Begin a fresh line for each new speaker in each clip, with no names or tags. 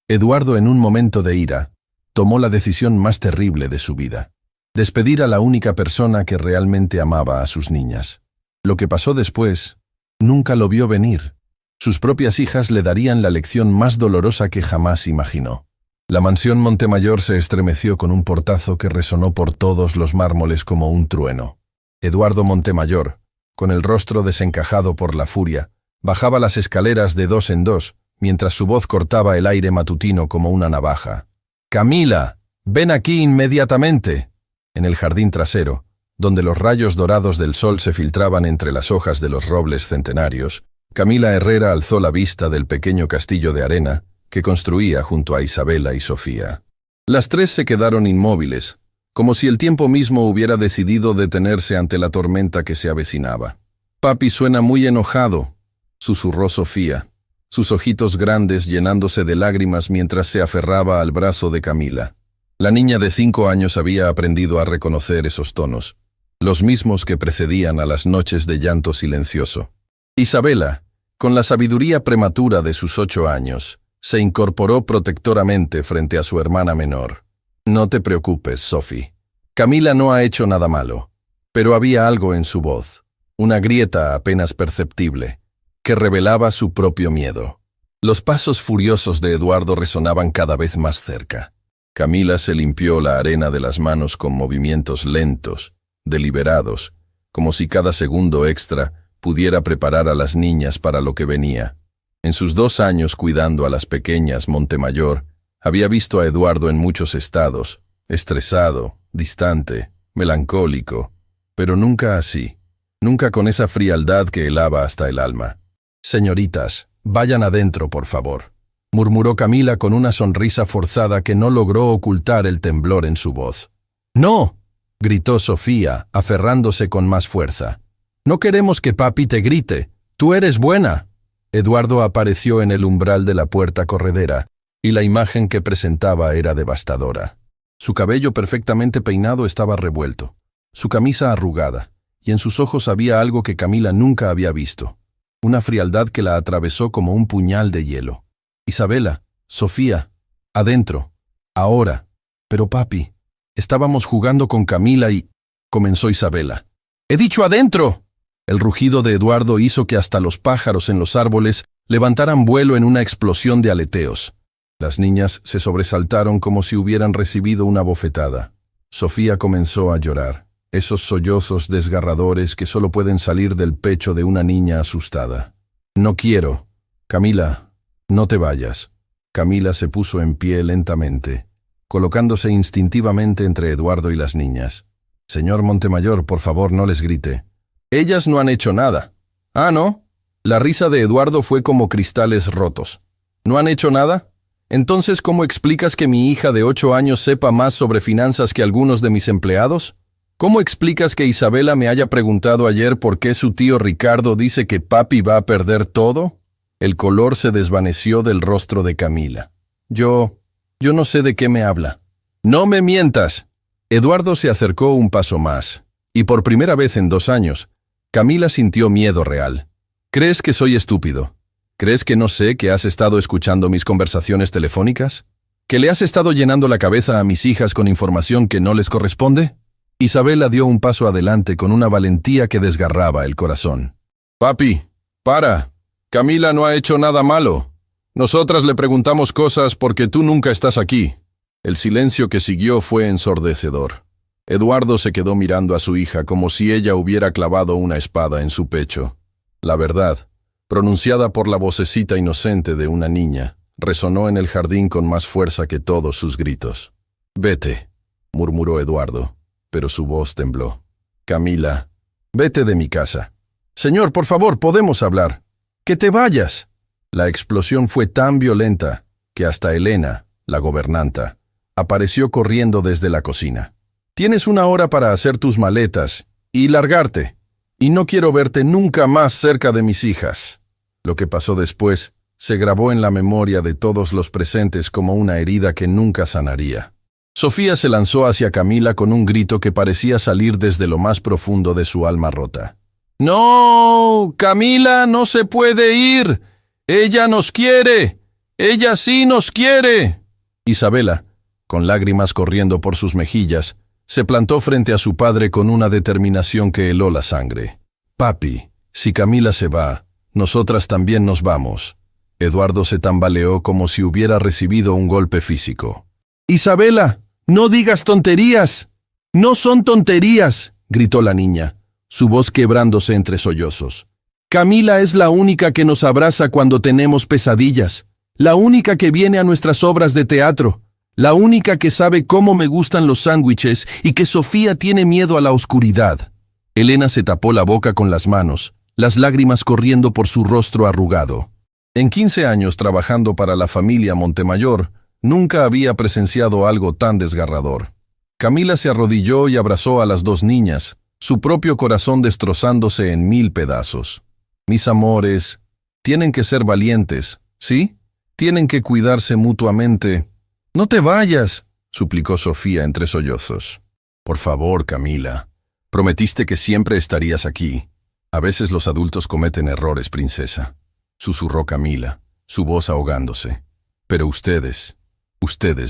Eduardo, en un momento de ira, tomó la decisión más terrible de su vida: despedir a la única persona que realmente amaba a sus niñas. Lo que pasó después, nunca lo vio venir. Sus propias hijas le darían la lección más dolorosa que jamás imaginó. La mansión Montemayor se estremeció con un portazo que resonó por todos los mármoles como un trueno. Eduardo Montemayor, con el rostro desencajado por la furia, bajaba las escaleras de dos en dos, mientras su voz cortaba el aire matutino como una navaja. «Camila, ven aquí inmediatamente». En el jardín trasero, donde los rayos dorados del sol se filtraban entre las hojas de los robles centenarios, Camila Herrera alzó la vista del pequeño castillo de arena que construía junto a Isabela y Sofía. Las tres se quedaron inmóviles, como si el tiempo mismo hubiera decidido detenerse ante la tormenta que se avecinaba. «Papi suena muy enojado», susurró Sofía, sus ojitos grandes llenándose de lágrimas mientras se aferraba al brazo de Camila. La niña de 5 años había aprendido a reconocer esos tonos, los mismos que precedían a las noches de llanto silencioso. Isabela, con la sabiduría prematura de sus 8 años, se incorporó protectoramente frente a su hermana menor. «No te preocupes, Sophie. Camila no ha hecho nada malo». Pero había algo en su voz, una grieta apenas perceptible, que revelaba su propio miedo. Los pasos furiosos de Eduardo resonaban cada vez más cerca. Camila se limpió la arena de las manos con movimientos lentos, deliberados, como si cada segundo extra pudiera preparar a las niñas para lo que venía. En sus 2 años cuidando a las pequeñas Montemayor, había visto a Eduardo en muchos estados, estresado, distante, melancólico, pero nunca así, nunca con esa frialdad que helaba hasta el alma. «Señoritas, vayan adentro, por favor», murmuró Camila con una sonrisa forzada que no logró ocultar el temblor en su voz. «¡No!», gritó Sofía, aferrándose con más fuerza. «No queremos que papi te grite. Tú eres buena». Eduardo apareció en el umbral de la puerta corredera, y la imagen que presentaba era devastadora. Su cabello perfectamente peinado estaba revuelto, su camisa arrugada, y en sus ojos había algo que Camila nunca había visto, una frialdad que la atravesó como un puñal de hielo. «Isabela, Sofía, adentro, ahora». «Pero papi, estábamos jugando con Camila y...», comenzó Isabela. «¡He dicho adentro!». El rugido de Eduardo hizo que hasta los pájaros en los árboles levantaran vuelo en una explosión de aleteos. Las niñas se sobresaltaron como si hubieran recibido una bofetada. Sofía comenzó a llorar, esos sollozos desgarradores que solo pueden salir del pecho de una niña asustada. «No quiero. Camila, no te vayas». Camila se puso en pie lentamente, colocándose instintivamente entre Eduardo y las niñas. «Señor Montemayor, por favor, no les grite». «Ellas no han hecho nada». «¿Ah, no?». La risa de Eduardo fue como cristales rotos. «¿No han hecho nada? Entonces, ¿cómo explicas que mi hija de 8 años sepa más sobre finanzas que algunos de mis empleados? ¿Cómo explicas que Isabela me haya preguntado ayer por qué su tío Ricardo dice que papi va a perder todo?» El color se desvaneció del rostro de Camila. Yo no sé de qué me habla». «No me mientas». Eduardo se acercó un paso más, y por primera vez en 2 años, Camila sintió miedo real. «¿Crees que soy estúpido? ¿Crees que no sé que has estado escuchando mis conversaciones telefónicas? ¿Que le has estado llenando la cabeza a mis hijas con información que no les corresponde?» Isabela dio un paso adelante con una valentía que desgarraba el corazón. «Papi, para. Camila no ha hecho nada malo. Nosotras le preguntamos cosas porque tú nunca estás aquí». El silencio que siguió fue ensordecedor. Eduardo se quedó mirando a su hija como si ella hubiera clavado una espada en su pecho. La verdad, pronunciada por la vocecita inocente de una niña, resonó en el jardín con más fuerza que todos sus gritos. «Vete», murmuró Eduardo, pero su voz tembló. «Camila, vete de mi casa». «Señor, por favor, podemos hablar». «¡Que te vayas!». La explosión fue tan violenta que hasta Elena, la gobernanta, apareció corriendo desde la cocina. «Tienes 1 hora para hacer tus maletas y largarte, y no quiero verte nunca más cerca de mis hijas». Lo que pasó después se grabó en la memoria de todos los presentes como una herida que nunca sanaría. Sofía se lanzó hacia Camila con un grito que parecía salir desde lo más profundo de su alma rota. «¡No! ¡Camila no se puede ir! ¡Ella nos quiere! ¡Ella sí nos quiere! Isabela, con lágrimas corriendo por sus mejillas, se plantó frente a su padre con una determinación que heló la sangre. Papi, si Camila se va, nosotras también nos vamos. Eduardo se tambaleó como si hubiera recibido un golpe físico. Isabela, no digas tonterías. No son tonterías, gritó la niña, su voz quebrándose entre sollozos. Camila es la única que nos abraza cuando tenemos pesadillas, la única que viene a nuestras obras de teatro, la única que sabe cómo me gustan los sándwiches y que Sofía tiene miedo a la oscuridad. Elena se tapó la boca con las manos, las lágrimas corriendo por su rostro arrugado. En 15 años trabajando para la familia Montemayor, nunca había presenciado algo tan desgarrador. Camila se arrodilló y abrazó a las dos niñas, su propio corazón destrozándose en 1000 pedazos. Mis amores, tienen que ser valientes, ¿sí? Tienen que cuidarse mutuamente. No te vayas, suplicó Sofía entre sollozos. Por favor, Camila, prometiste que siempre estarías aquí. A veces los adultos cometen errores, princesa, susurró Camila, su voz ahogándose. Pero ustedes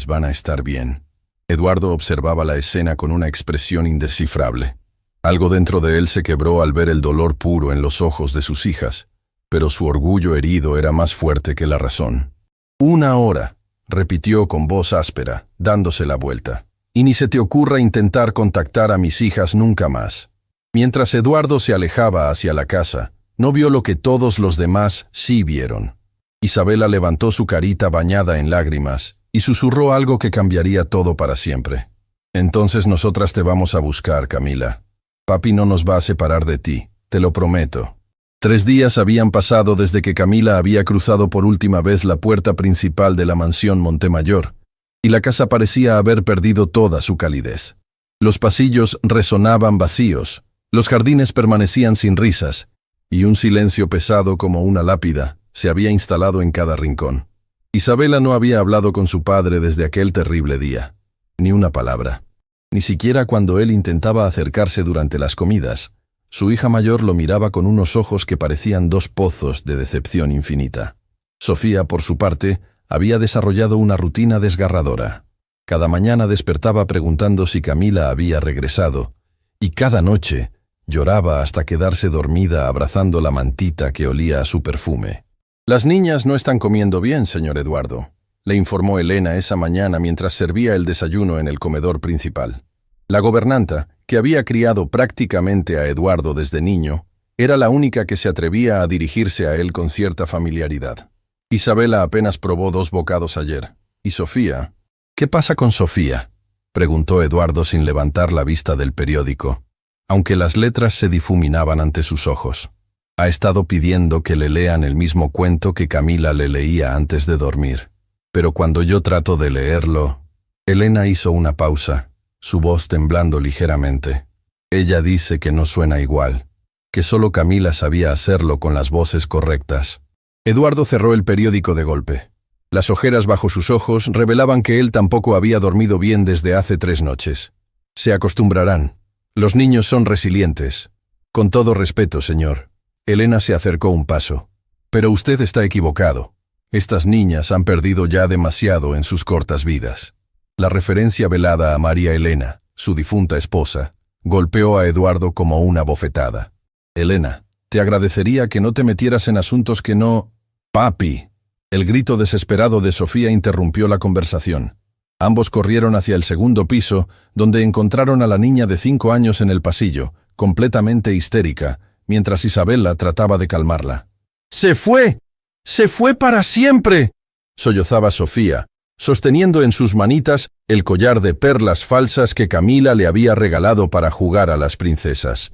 van a estar bien. Eduardo observaba la escena con una expresión indescifrable. Algo dentro de él se quebró al ver el dolor puro en los ojos de sus hijas, pero su orgullo herido era más fuerte que la razón. 1 hora, repitió con voz áspera, dándose la vuelta. Y ni se te ocurra intentar contactar a mis hijas nunca más. Mientras Eduardo se alejaba hacia la casa, no vio lo que todos los demás sí vieron. Isabela levantó su carita bañada en lágrimas y susurró algo que cambiaría todo para siempre. Entonces nosotras te vamos a buscar, Camila. Papi no nos va a separar de ti, te lo prometo. 3 días habían pasado desde que Camila había cruzado por última vez la puerta principal de la mansión Montemayor, y la casa parecía haber perdido toda su calidez. Los pasillos resonaban vacíos, los jardines permanecían sin risas, y un silencio pesado como una lápida se había instalado en cada rincón. Isabela no había hablado con su padre desde aquel terrible día. Ni una palabra. Ni siquiera cuando él intentaba acercarse durante las comidas. Su hija mayor lo miraba con unos ojos que parecían 2 pozos de decepción infinita. Sofía, por su parte, había desarrollado una rutina desgarradora. Cada mañana despertaba preguntando si Camila había regresado, y cada noche lloraba hasta quedarse dormida abrazando la mantita que olía a su perfume. Las niñas no están comiendo bien, señor Eduardo, le informó Elena esa mañana mientras servía el desayuno en el comedor principal. La gobernanta, que había criado prácticamente a Eduardo desde niño, era la única que se atrevía a dirigirse a él con cierta familiaridad. Isabela apenas probó 2 bocados ayer. ¿Y Sofía? ¿Qué pasa con Sofía?, preguntó Eduardo sin levantar la vista del periódico, aunque las letras se difuminaban ante sus ojos. Ha estado pidiendo que le lean el mismo cuento que Camila le leía antes de dormir. Pero cuando yo trato de leerlo... Elena hizo una pausa, su voz temblando ligeramente. Ella dice que no suena igual, que solo Camila sabía hacerlo con las voces correctas. Eduardo cerró el periódico de golpe. Las ojeras bajo sus ojos revelaban que él tampoco había dormido bien desde hace 3 noches. Se acostumbrarán. Los niños son resilientes. Con todo respeto, señor. Elena se acercó un paso. Pero usted está equivocado. Estas niñas han perdido ya demasiado en sus cortas vidas. La referencia velada a María Elena, su difunta esposa, golpeó a Eduardo como una bofetada. Elena, te agradecería que no te metieras en asuntos que no... ¡Papi! El grito desesperado de Sofía interrumpió la conversación. Ambos corrieron hacia el 2º piso, donde encontraron a la niña de 5 años en el pasillo, completamente histérica, mientras Isabela trataba de calmarla. ¡Se fue! ¡Se fue para siempre!, sollozaba Sofía, sosteniendo en sus manitas el collar de perlas falsas que Camila le había regalado para jugar a las princesas.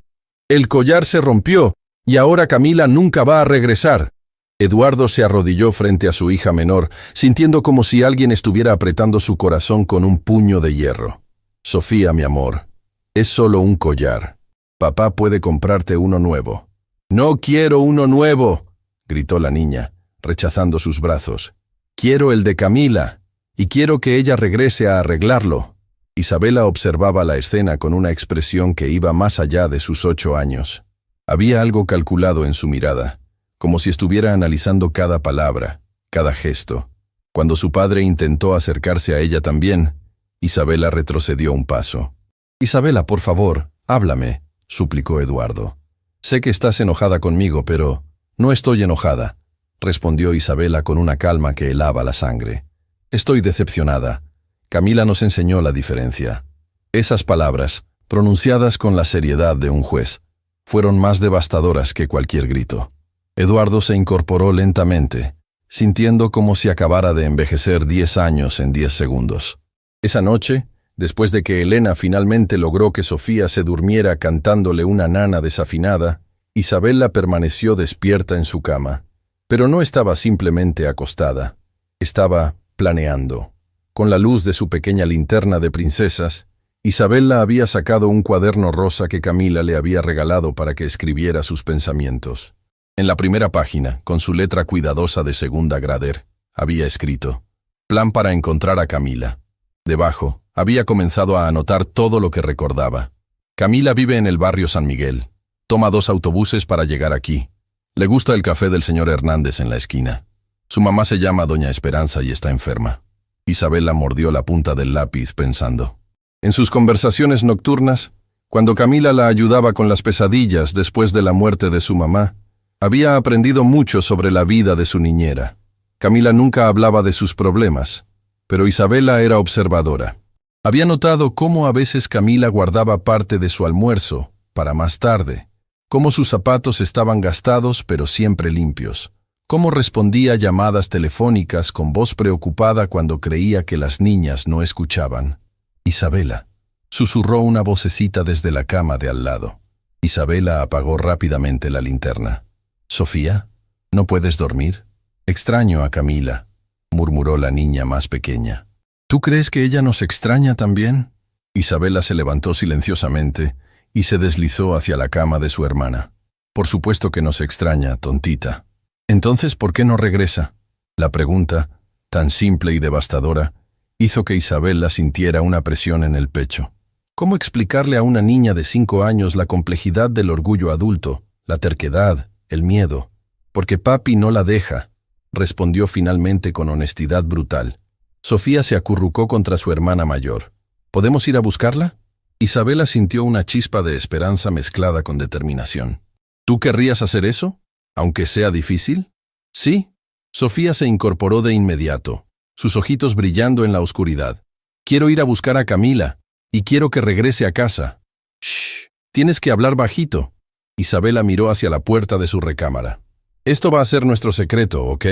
El collar se rompió, y ahora Camila nunca va a regresar. Eduardo se arrodilló frente a su hija menor, sintiendo como si alguien estuviera apretando su corazón con un puño de hierro. Sofía, mi amor, es solo un collar. Papá puede comprarte uno nuevo. No quiero uno nuevo, gritó la niña, rechazando sus brazos. Quiero el de Camila, y quiero que ella regrese a arreglarlo. Isabela observaba la escena con una expresión que iba más allá de sus 8 años. Había algo calculado en su mirada, como si estuviera analizando cada palabra, cada gesto, Cuando su padre intentó acercarse a ella también, Isabela retrocedió un paso. «Isabela, por favor, háblame», suplicó Eduardo. «Sé que estás enojada conmigo, pero no estoy enojada», respondió Isabela con una calma que helaba la sangre. «Estoy decepcionada. Camila nos enseñó la diferencia». Esas palabras, pronunciadas con la seriedad de un juez, fueron más devastadoras que cualquier grito. Eduardo se incorporó lentamente, sintiendo como si acabara de envejecer 10 años en 10 segundos. Esa noche, después de que Elena finalmente logró que Sofía se durmiera cantándole una nana desafinada, Isabela permaneció despierta en su cama. Pero no estaba simplemente acostada, estaba planeando. Con la luz de su pequeña linterna de princesas, Isabela había sacado un cuaderno rosa que Camila le había regalado para que escribiera sus pensamientos. En la primera página, con su letra cuidadosa de segunda grader, había escrito: «Plan para encontrar a Camila». Debajo, había comenzado a anotar todo lo que recordaba. «Camila vive en el barrio San Miguel. Toma 2 autobuses para llegar aquí. Le gusta el café del señor Hernández en la esquina. Su mamá se llama Doña Esperanza y está enferma». Isabela mordió la punta del lápiz pensando. En sus conversaciones nocturnas, cuando Camila la ayudaba con las pesadillas después de la muerte de su mamá, había aprendido mucho sobre la vida de su niñera. Camila nunca hablaba de sus problemas, pero Isabela era observadora. Había notado cómo a veces Camila guardaba parte de su almuerzo para más tarde, cómo sus zapatos estaban gastados pero siempre limpios, cómo respondía a llamadas telefónicas con voz preocupada cuando creía que las niñas no escuchaban. «Isabela», susurró una vocecita desde la cama de al lado. Isabela apagó rápidamente la linterna. «¿Sofía? ¿No puedes dormir?» «Extraño a Camila», murmuró la niña más pequeña. «¿Tú crees que ella nos extraña también?» Isabela se levantó silenciosamente y se deslizó hacia la cama de su hermana. «Por supuesto que nos extraña, tontita». «Entonces, ¿por qué no regresa?» La pregunta, tan simple y devastadora, hizo que Isabela sintiera una presión en el pecho. ¿Cómo explicarle a una niña de 5 años la complejidad del orgullo adulto, la terquedad, el miedo? «Porque papi no la deja», respondió finalmente con honestidad brutal. Sofía se acurrucó contra su hermana mayor. «¿Podemos ir a buscarla?» Isabela sintió una chispa de esperanza mezclada con determinación. «¿Tú querrías hacer eso? ¿Aunque sea difícil?» «Sí». Sofía se incorporó de inmediato, sus ojitos brillando en la oscuridad. «Quiero ir a buscar a Camila, y quiero que regrese a casa». «Shh, tienes que hablar bajito». Isabela miró hacia la puerta de su recámara. «Esto va a ser nuestro secreto, ¿ok?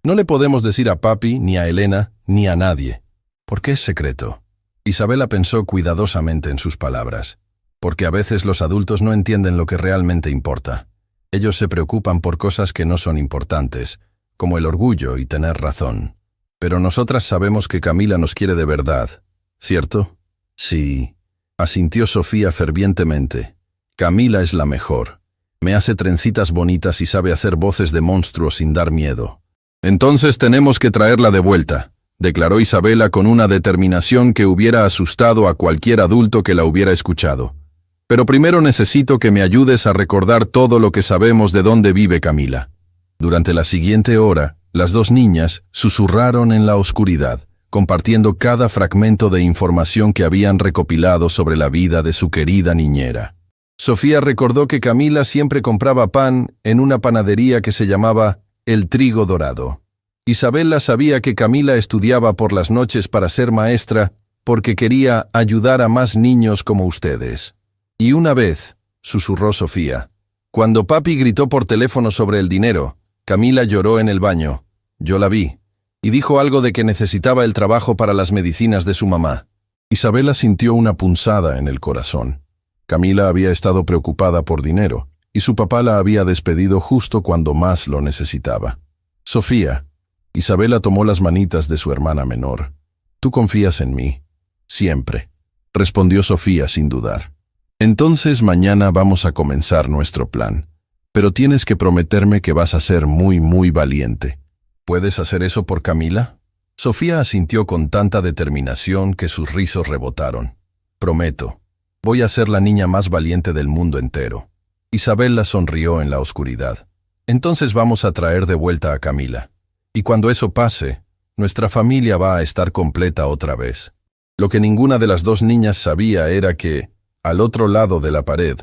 No le podemos decir a papi, ni a Elena, ni a nadie». «¿Por qué es secreto?» Isabela pensó cuidadosamente en sus palabras. «Porque a veces los adultos no entienden lo que realmente importa. Ellos se preocupan por cosas que no son importantes, como el orgullo y tener razón. Pero nosotras sabemos que Camila nos quiere de verdad, ¿cierto?» «Sí», asintió Sofía fervientemente. «Camila es la mejor. Me hace trencitas bonitas y sabe hacer voces de monstruo sin dar miedo». «Entonces tenemos que traerla de vuelta», declaró Isabela con una determinación que hubiera asustado a cualquier adulto que la hubiera escuchado. «Pero primero necesito que me ayudes a recordar todo lo que sabemos de dónde vive Camila». Durante la siguiente hora, las 2 niñas susurraron en la oscuridad, compartiendo cada fragmento de información que habían recopilado sobre la vida de su querida niñera. Sofía recordó que Camila siempre compraba pan en una panadería que se llamaba El Trigo Dorado. Isabela sabía que Camila estudiaba por las noches para ser maestra porque quería ayudar a más niños como ustedes. «Y una vez», susurró Sofía, «cuando papi gritó por teléfono sobre el dinero, Camila lloró en el baño. Yo la vi. Y dijo algo de que necesitaba el trabajo para las medicinas de su mamá». Isabela sintió una punzada en el corazón. Camila había estado preocupada por dinero, y su papá la había despedido justo cuando más lo necesitaba. «Sofía», Isabela tomó las manitas de su hermana menor. «Tú confías en mí. Siempre», respondió Sofía sin dudar. «Entonces mañana vamos a comenzar nuestro plan. Pero tienes que prometerme que vas a ser muy, muy valiente». «¿Puedes hacer eso por Camila?» Sofía asintió con tanta determinación que sus rizos rebotaron. «Prometo. Voy a ser la niña más valiente del mundo entero». Isabela sonrió en la oscuridad. «Entonces vamos a traer de vuelta a Camila. Y cuando eso pase, Nuestra familia va a estar completa otra vez. Lo que ninguna de las dos niñas sabía era que, al otro lado de la pared,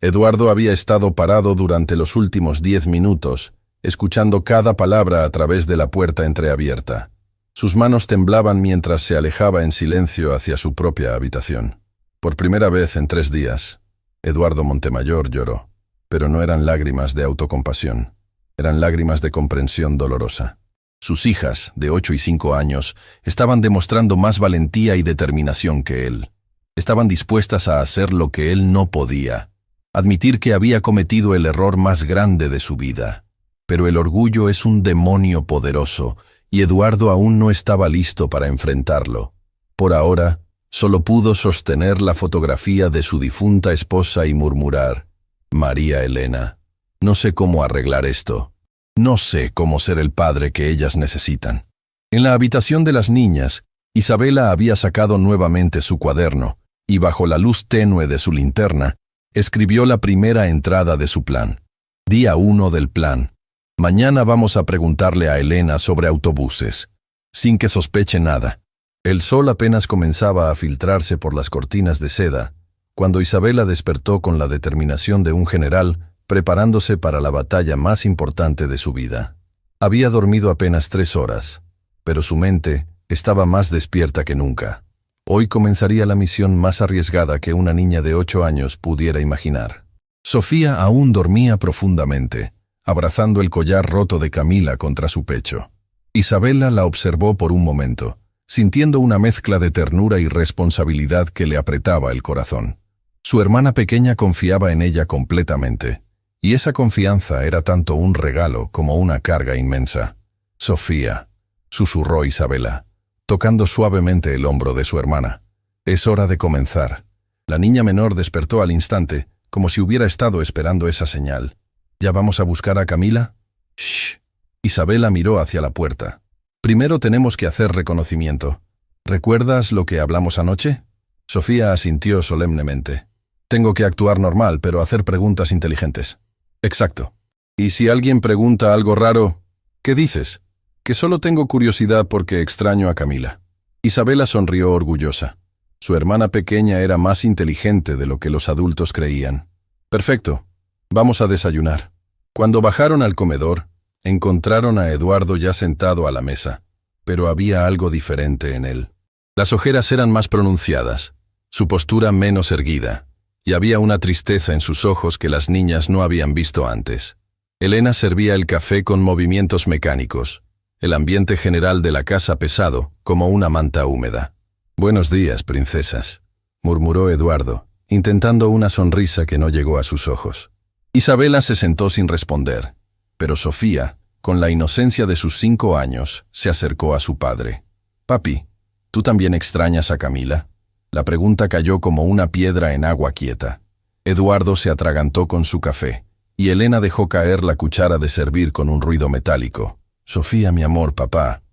Eduardo había estado parado durante los últimos 10 minutos, escuchando cada palabra a través de la puerta entreabierta. Sus manos temblaban mientras se alejaba en silencio hacia su propia habitación. Por primera vez en 3 días, Eduardo Montemayor lloró, pero no eran lágrimas de autocompasión, eran lágrimas de comprensión dolorosa. Sus hijas, de 8 y 5 años, estaban demostrando más valentía y determinación que él. Estaban dispuestas a hacer lo que él no podía, admitir que había cometido el error más grande de su vida. Pero el orgullo es un demonio poderoso, y Eduardo aún no estaba listo para enfrentarlo. Por ahora, solo pudo sostener la fotografía de su difunta esposa y murmurar: «María Elena, no sé cómo arreglar esto. No sé cómo ser el padre que ellas necesitan». En la habitación de las niñas, Isabela había sacado nuevamente su cuaderno, y bajo la luz tenue de su linterna, escribió la primera entrada de su plan. Día 1 del plan. Mañana vamos a preguntarle a Elena sobre autobuses, sin que sospeche nada. El sol apenas comenzaba a filtrarse por las cortinas de seda, cuando Isabela despertó con la determinación de un general preparándose para la batalla más importante de su vida. Había dormido apenas 3 horas, pero su mente estaba más despierta que nunca. Hoy comenzaría la misión más arriesgada que una niña de 8 años pudiera imaginar. Sofía aún dormía profundamente, abrazando el collar roto de Camila contra su pecho. Isabela la observó por un momento, sintiendo una mezcla de ternura y responsabilidad que le apretaba el corazón. Su hermana pequeña confiaba en ella completamente, y esa confianza era tanto un regalo como una carga inmensa. «Sofía», susurró Isabela, tocando suavemente el hombro de su hermana. «Es hora de comenzar». La niña menor despertó al instante, como si hubiera estado esperando esa señal. «¿Ya vamos a buscar a Camila?» «Shh». Isabela miró hacia la puerta. «Primero tenemos que hacer reconocimiento. ¿Recuerdas lo que hablamos anoche?» Sofía asintió solemnemente. «Tengo que actuar normal, pero hacer preguntas inteligentes». «Exacto. Y si alguien pregunta algo raro, ¿qué dices?» «Que solo tengo curiosidad porque extraño a Camila». Isabela sonrió orgullosa. Su hermana pequeña era más inteligente de lo que los adultos creían. «Perfecto. Vamos a desayunar». Cuando bajaron al comedor, encontraron a Eduardo ya sentado a la mesa, pero había algo diferente en él. Las ojeras eran más pronunciadas, su postura menos erguida, y había una tristeza en sus ojos que las niñas no habían visto antes. Elena servía el café con movimientos mecánicos, el ambiente general de la casa pesado, como una manta húmeda. «Buenos días, princesas», murmuró Eduardo, intentando una sonrisa que no llegó a sus ojos. Isabela se sentó sin responder, pero Sofía, con la inocencia de sus 5 años, se acercó a su padre. «Papi, ¿tú también extrañas a Camila?» La pregunta cayó como una piedra en agua quieta. Eduardo se atragantó con su café, y Elena dejó caer la cuchara de servir con un ruido metálico. «Sofía, mi amor, papá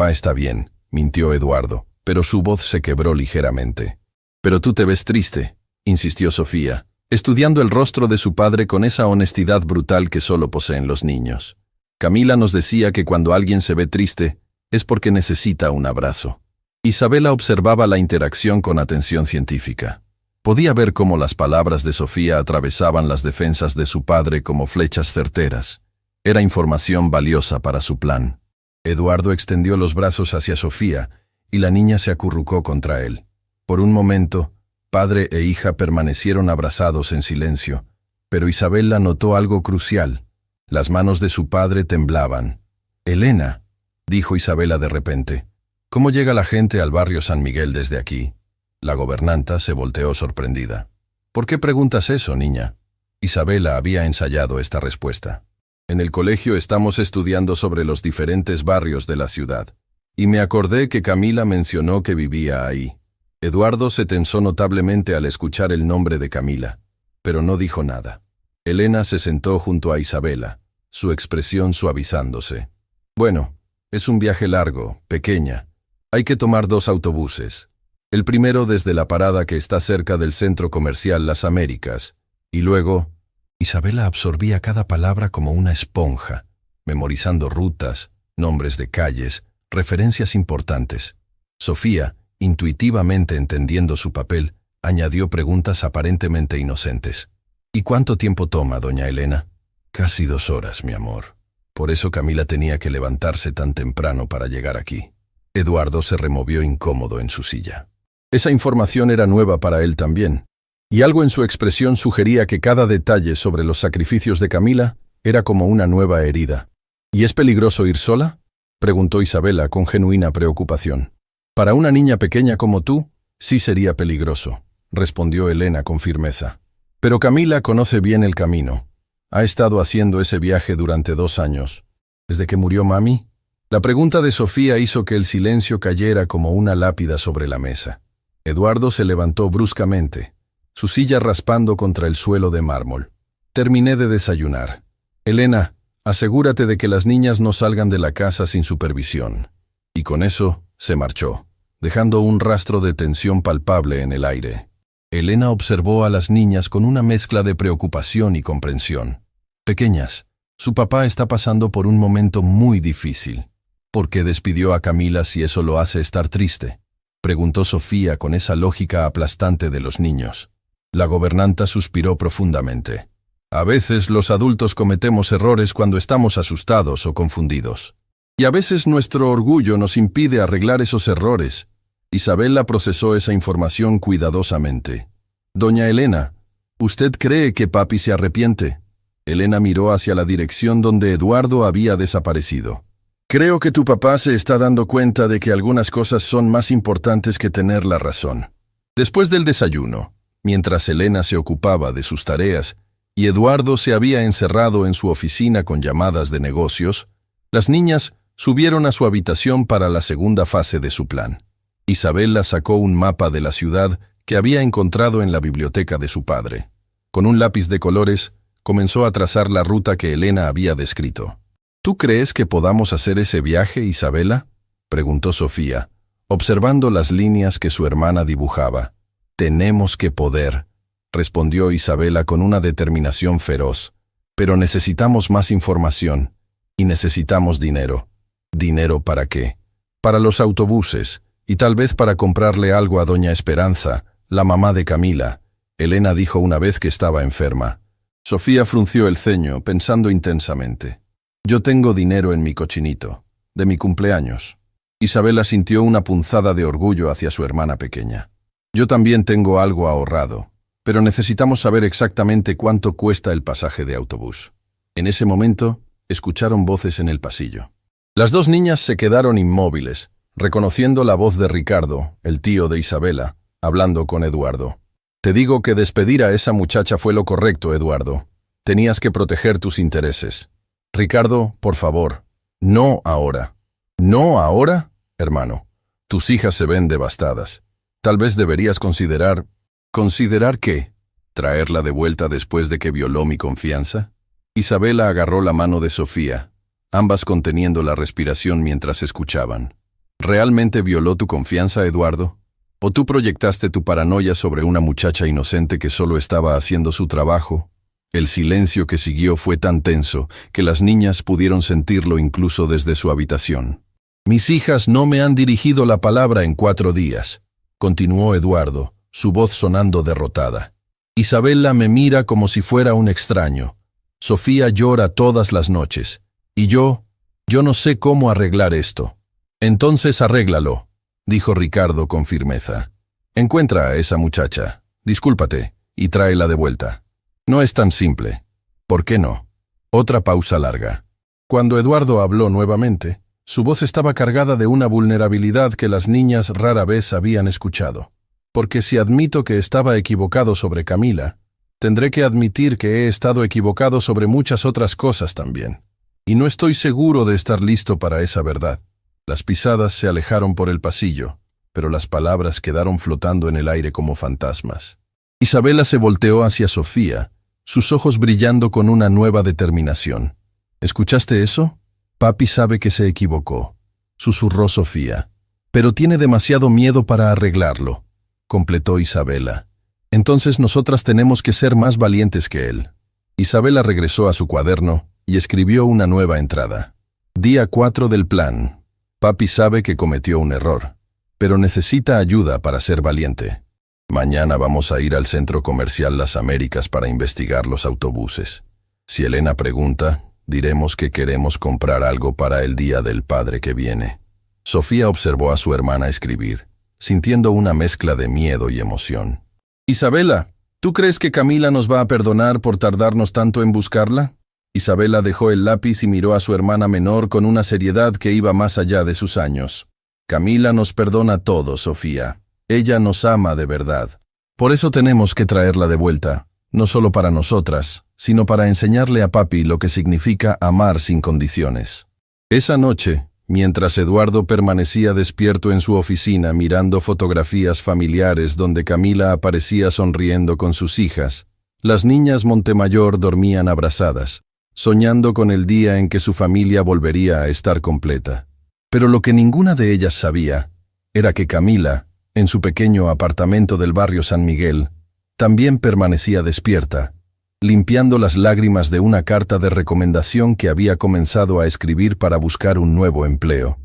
está bien», mintió Eduardo, pero su voz se quebró ligeramente. «Pero tú te ves triste», insistió Sofía, estudiando el rostro de su padre con esa honestidad brutal que solo poseen los niños. «Camila nos decía que cuando alguien se ve triste, es porque necesita un abrazo». Isabela observaba la interacción con atención científica. Podía ver cómo las palabras de Sofía atravesaban las defensas de su padre como flechas certeras. Era información valiosa para su plan. Eduardo extendió los brazos hacia Sofía, y la niña se acurrucó contra él. Por un momento, padre e hija permanecieron abrazados en silencio, pero Isabela notó algo crucial. Las manos de su padre temblaban. «Elena», dijo Isabela de repente, «¿cómo llega la gente al barrio San Miguel desde aquí?» La gobernanta se volteó sorprendida. «¿Por qué preguntas eso, niña?» Isabela había ensayado esta respuesta. «En el colegio estamos estudiando sobre los diferentes barrios de la ciudad, y me acordé que Camila mencionó que vivía ahí». Eduardo se tensó notablemente al escuchar el nombre de Camila, pero no dijo nada. Elena se sentó junto a Isabela, su expresión suavizándose. «Bueno, es un viaje largo, pequeña. Hay que tomar 2 autobuses. El primero desde la parada que está cerca del centro comercial Las Américas, y luego...» Isabela absorbía cada palabra como una esponja, memorizando rutas, nombres de calles, referencias importantes. Sofía, intuitivamente entendiendo su papel, añadió preguntas aparentemente inocentes. ¿Y cuánto tiempo toma, doña Elena? Casi 2 horas, mi amor. Por eso Camila tenía que levantarse tan temprano para llegar aquí. Eduardo se removió incómodo en su silla. Esa información era nueva para él también, y algo en su expresión sugería que cada detalle sobre los sacrificios de Camila era como una nueva herida. ¿Y es peligroso ir sola?, preguntó Isabela con genuina preocupación. Para una niña pequeña como tú, sí sería peligroso, respondió Elena con firmeza. Pero Camila conoce bien el camino. Ha estado haciendo ese viaje durante 2 años. ¿Desde que murió mami? La pregunta de Sofía hizo que el silencio cayera como una lápida sobre la mesa. Eduardo se levantó bruscamente, su silla raspando contra el suelo de mármol. Terminé de desayunar. Elena, asegúrate de que las niñas no salgan de la casa sin supervisión. Y con eso se marchó, dejando un rastro de tensión palpable en el aire. Elena observó a las niñas con una mezcla de preocupación y comprensión. Pequeñas, su papá está pasando por un momento muy difícil. ¿Por qué despidió a Camila si eso lo hace estar triste?, preguntó Sofía con esa lógica aplastante de los niños. La gobernanta suspiró profundamente. A veces los adultos cometemos errores cuando estamos asustados o confundidos. Y a veces nuestro orgullo nos impide arreglar esos errores. Isabela procesó esa información cuidadosamente. Doña Elena, ¿usted cree que papi se arrepiente? Elena miró hacia la dirección donde Eduardo había desaparecido. Creo que tu papá se está dando cuenta de que algunas cosas son más importantes que tener la razón. Después del desayuno, mientras Elena se ocupaba de sus tareas y Eduardo se había encerrado en su oficina con llamadas de negocios, las niñas subieron a su habitación para la segunda fase de su plan. Isabela sacó un mapa de la ciudad que había encontrado en la biblioteca de su padre. Con un lápiz de colores, comenzó a trazar la ruta que Elena había descrito. ¿Tú crees que podamos hacer ese viaje, Isabela?, preguntó Sofía, observando las líneas que su hermana dibujaba. Tenemos que poder, respondió Isabela con una determinación feroz. Pero necesitamos más información, y necesitamos dinero. ¿Dinero para qué? Para los autobuses, y tal vez para comprarle algo a doña Esperanza, la mamá de Camila. Elena dijo una vez que estaba enferma. Sofía frunció el ceño, pensando intensamente. Yo tengo dinero en mi cochinito, de mi cumpleaños. Isabela sintió una punzada de orgullo hacia su hermana pequeña. Yo también tengo algo ahorrado, pero necesitamos saber exactamente cuánto cuesta el pasaje de autobús. En ese momento, escucharon voces en el pasillo. Las 2 niñas se quedaron inmóviles, reconociendo la voz de Ricardo, el tío de Isabela, hablando con Eduardo. Te digo que despedir a esa muchacha fue lo correcto, Eduardo. Tenías que proteger tus intereses. Ricardo, por favor, no ahora. ¿No ahora, hermano? Tus hijas se ven devastadas. Tal vez deberías considerar... ¿Considerar qué? ¿Traerla de vuelta después de que violó mi confianza? Isabela agarró la mano de Sofía, ambas conteniendo la respiración mientras escuchaban. ¿Realmente violó tu confianza, Eduardo? ¿O tú proyectaste tu paranoia sobre una muchacha inocente que solo estaba haciendo su trabajo? El silencio que siguió fue tan tenso que las niñas pudieron sentirlo incluso desde su habitación. Mis hijas no me han dirigido la palabra en 4 días, continuó Eduardo, su voz sonando derrotada. Isabela me mira como si fuera un extraño. Sofía llora todas las noches. Y yo no sé cómo arreglar esto. Entonces arréglalo, dijo Ricardo con firmeza. Encuentra a esa muchacha, discúlpate, y tráela de vuelta. No es tan simple. ¿Por qué no? Otra pausa larga. Cuando Eduardo habló nuevamente, su voz estaba cargada de una vulnerabilidad que las niñas rara vez habían escuchado. Porque si admito que estaba equivocado sobre Camila, tendré que admitir que he estado equivocado sobre muchas otras cosas también. Y no estoy seguro de estar listo para esa verdad. Las pisadas se alejaron por el pasillo, pero las palabras quedaron flotando en el aire como fantasmas. Isabela se volteó hacia Sofía, sus ojos brillando con una nueva determinación. ¿Escuchaste eso? Papi sabe que se equivocó, susurró Sofía. Pero tiene demasiado miedo para arreglarlo, completó Isabela. Entonces nosotras tenemos que ser más valientes que él. Isabela regresó a su cuaderno y escribió una nueva entrada. Día 4 del plan. Papi sabe que cometió un error, pero necesita ayuda para ser valiente. Mañana vamos a ir al Centro Comercial Las Américas para investigar los autobuses. Si Elena pregunta, diremos que queremos comprar algo para el Día del Padre que viene. Sofía observó a su hermana escribir, sintiendo una mezcla de miedo y emoción. Isabela, ¿tú crees que Camila nos va a perdonar por tardarnos tanto en buscarla? Isabela dejó el lápiz y miró a su hermana menor con una seriedad que iba más allá de sus años. Camila nos perdona todo, Sofía. Ella nos ama de verdad. Por eso tenemos que traerla de vuelta, no solo para nosotras, sino para enseñarle a papi lo que significa amar sin condiciones. Esa noche, mientras Eduardo permanecía despierto en su oficina mirando fotografías familiares donde Camila aparecía sonriendo con sus hijas, las niñas Montemayor dormían abrazadas, soñando con el día en que su familia volvería a estar completa. Pero lo que ninguna de ellas sabía era que Camila, en su pequeño apartamento del barrio San Miguel, también permanecía despierta, limpiando las lágrimas de una carta de recomendación que había comenzado a escribir para buscar un nuevo empleo.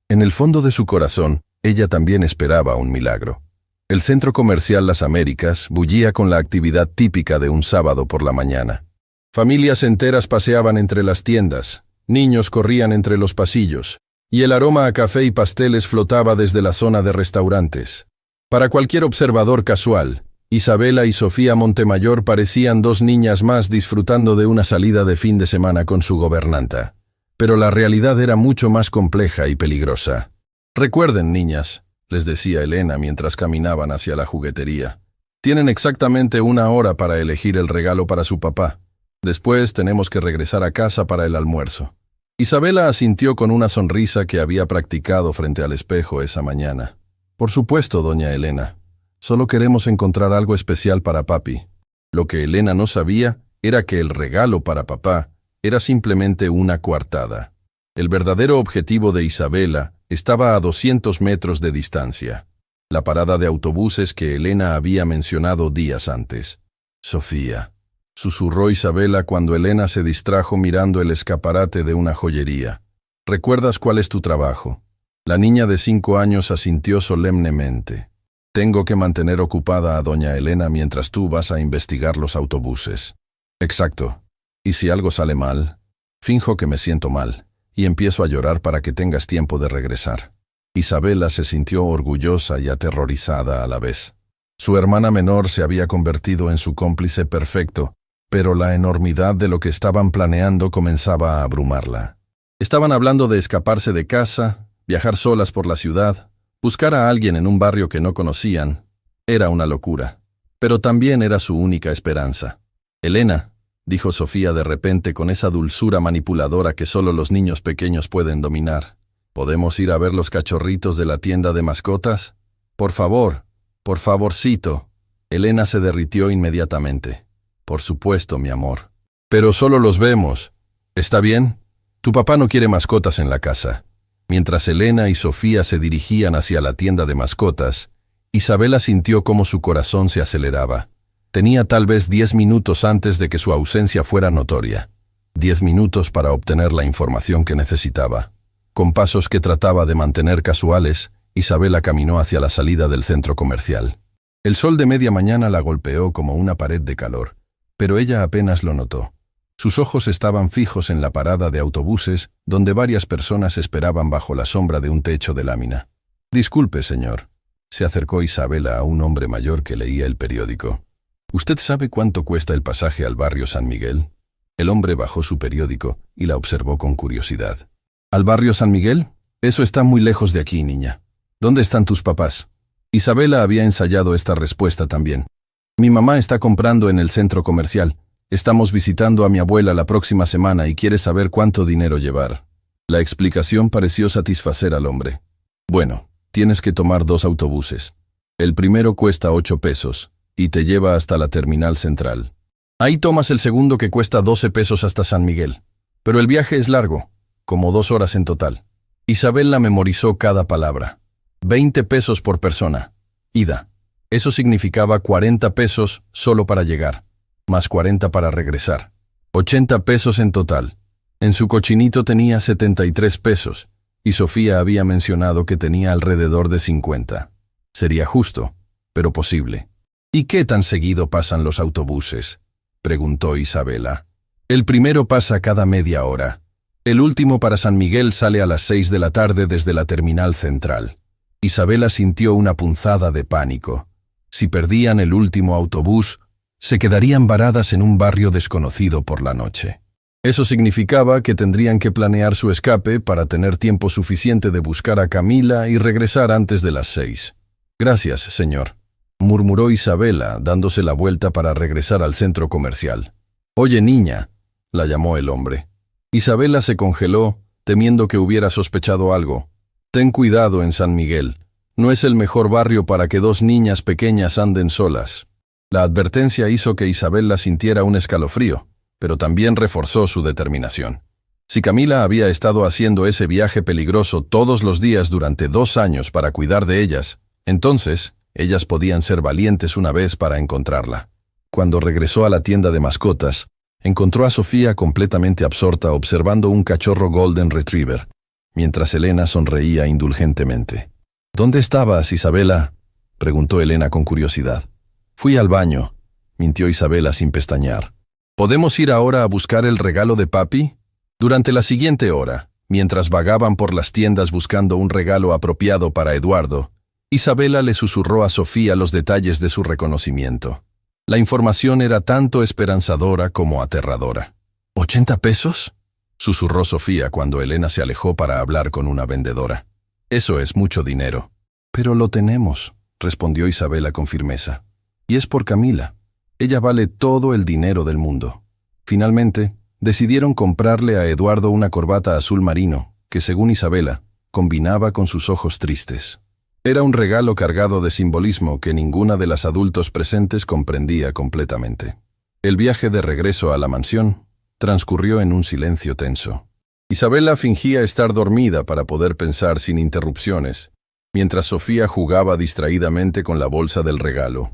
En el fondo de su corazón, ella también esperaba un milagro. El Centro Comercial Las Américas bullía con la actividad típica de un sábado por la mañana. Familias enteras paseaban entre las tiendas, niños corrían entre los pasillos, y el aroma a café y pasteles flotaba desde la zona de restaurantes. Para cualquier observador casual, Isabela y Sofía Montemayor parecían dos niñas más disfrutando de una salida de fin de semana con su gobernanta. Pero la realidad era mucho más compleja y peligrosa. Recuerden, niñas, les decía Elena mientras caminaban hacia la juguetería. Tienen exactamente 1 hora para elegir el regalo para su papá. Después tenemos que regresar a casa para el almuerzo. Isabela asintió con una sonrisa que había practicado frente al espejo esa mañana. Por supuesto, doña Elena. Solo queremos encontrar algo especial para papi. Lo que Elena no sabía era que el regalo para papá era simplemente una coartada. El verdadero objetivo de Isabela estaba a 200 metros de distancia. La parada de autobuses que Elena había mencionado días antes. Sofía, susurró Isabela cuando Elena se distrajo mirando el escaparate de una joyería. ¿Recuerdas cuál es tu trabajo? La niña de 5 años asintió solemnemente. Tengo que mantener ocupada a doña Elena mientras tú vas a investigar los autobuses. Exacto. ¿Y si algo sale mal? Finjo que me siento mal, y empiezo a llorar para que tengas tiempo de regresar. Isabela se sintió orgullosa y aterrorizada a la vez. Su hermana menor se había convertido en su cómplice perfecto, pero la enormidad de lo que estaban planeando comenzaba a abrumarla. Estaban hablando de escaparse de casa, viajar solas por la ciudad, buscar a alguien en un barrio que no conocían. Era una locura, pero también era su única esperanza. Elena, dijo Sofía de repente con esa dulzura manipuladora que solo los niños pequeños pueden dominar. ¿Podemos ir a ver los cachorritos de la tienda de mascotas? Por favorcito. Elena se derritió inmediatamente. Por supuesto, mi amor. Pero solo los vemos. ¿Está bien? Tu papá no quiere mascotas en la casa. Mientras Elena y Sofía se dirigían hacia la tienda de mascotas, Isabela sintió cómo su corazón se aceleraba. Tenía tal vez 10 minutos antes de que su ausencia fuera notoria. 10 minutos para obtener la información que necesitaba. Con pasos que trataba de mantener casuales, Isabela caminó hacia la salida del centro comercial. El sol de media mañana la golpeó como una pared de calor, pero ella apenas lo notó. Sus ojos estaban fijos en la parada de autobuses, donde varias personas esperaban bajo la sombra de un techo de lámina. «Disculpe, señor», se acercó Isabela a un hombre mayor que leía el periódico. «¿Usted sabe cuánto cuesta el pasaje al barrio San Miguel?» El hombre bajó su periódico y la observó con curiosidad. «¿Al barrio San Miguel? Eso está muy lejos de aquí, niña. ¿Dónde están tus papás?» Isabela había ensayado esta respuesta también. «Mi mamá está comprando en el centro comercial. Estamos visitando a mi abuela la próxima semana y quiere saber cuánto dinero llevar». La explicación pareció satisfacer al hombre. «Bueno, tienes que tomar 2 autobuses. El primero cuesta 8 pesos y te lleva hasta la terminal central. Ahí tomas el segundo que cuesta 12 pesos hasta San Miguel. Pero el viaje es largo, como 2 horas en total». Isabela memorizó cada palabra. 20 pesos por persona. Ida. Eso significaba 40 pesos solo para llegar, más 40 para regresar. 80 pesos en total. En su cochinito tenía 73 pesos, y Sofía había mencionado que tenía alrededor de 50. Sería justo, pero posible. ¿Y qué tan seguido pasan los autobuses?, preguntó Isabela. El primero pasa cada media hora. El último para San Miguel sale a las 6 de la tarde desde la terminal central. Isabela sintió una punzada de pánico. Si perdían el último autobús, se quedarían varadas en un barrio desconocido por la noche. Eso significaba que tendrían que planear su escape para tener tiempo suficiente de buscar a Camila y regresar antes de las 6. Gracias, señor, murmuró Isabela, dándose la vuelta para regresar al centro comercial. Oye, niña, la llamó el hombre. Isabela se congeló, temiendo que hubiera sospechado algo. Ten cuidado en San Miguel. No es el mejor barrio para que dos niñas pequeñas anden solas. La advertencia hizo que Isabela sintiera un escalofrío, pero también reforzó su determinación. Si Camila había estado haciendo ese viaje peligroso todos los días durante 2 años para cuidar de ellas, entonces ellas podían ser valientes una vez para encontrarla. Cuando regresó a la tienda de mascotas, encontró a Sofía completamente absorta observando un cachorro Golden Retriever, mientras Elena sonreía indulgentemente. ¿Dónde estabas, Isabela?, preguntó Elena con curiosidad. Fui al baño, mintió Isabela sin pestañear. ¿Podemos ir ahora a buscar el regalo de papi? Durante la siguiente hora, mientras vagaban por las tiendas buscando un regalo apropiado para Eduardo, Isabela le susurró a Sofía los detalles de su reconocimiento. La información era tanto esperanzadora como aterradora. ¿80 pesos? Susurró Sofía cuando Elena se alejó para hablar con una vendedora. Eso es mucho dinero. Pero lo tenemos, respondió Isabela con firmeza. Y es por Camila. Ella vale todo el dinero del mundo. Finalmente, decidieron comprarle a Eduardo una corbata azul marino, que según Isabela, combinaba con sus ojos tristes. Era un regalo cargado de simbolismo que ninguna de las adultos presentes comprendía completamente. El viaje de regreso a la mansión transcurrió en un silencio tenso. Isabela fingía estar dormida para poder pensar sin interrupciones, mientras Sofía jugaba distraídamente con la bolsa del regalo.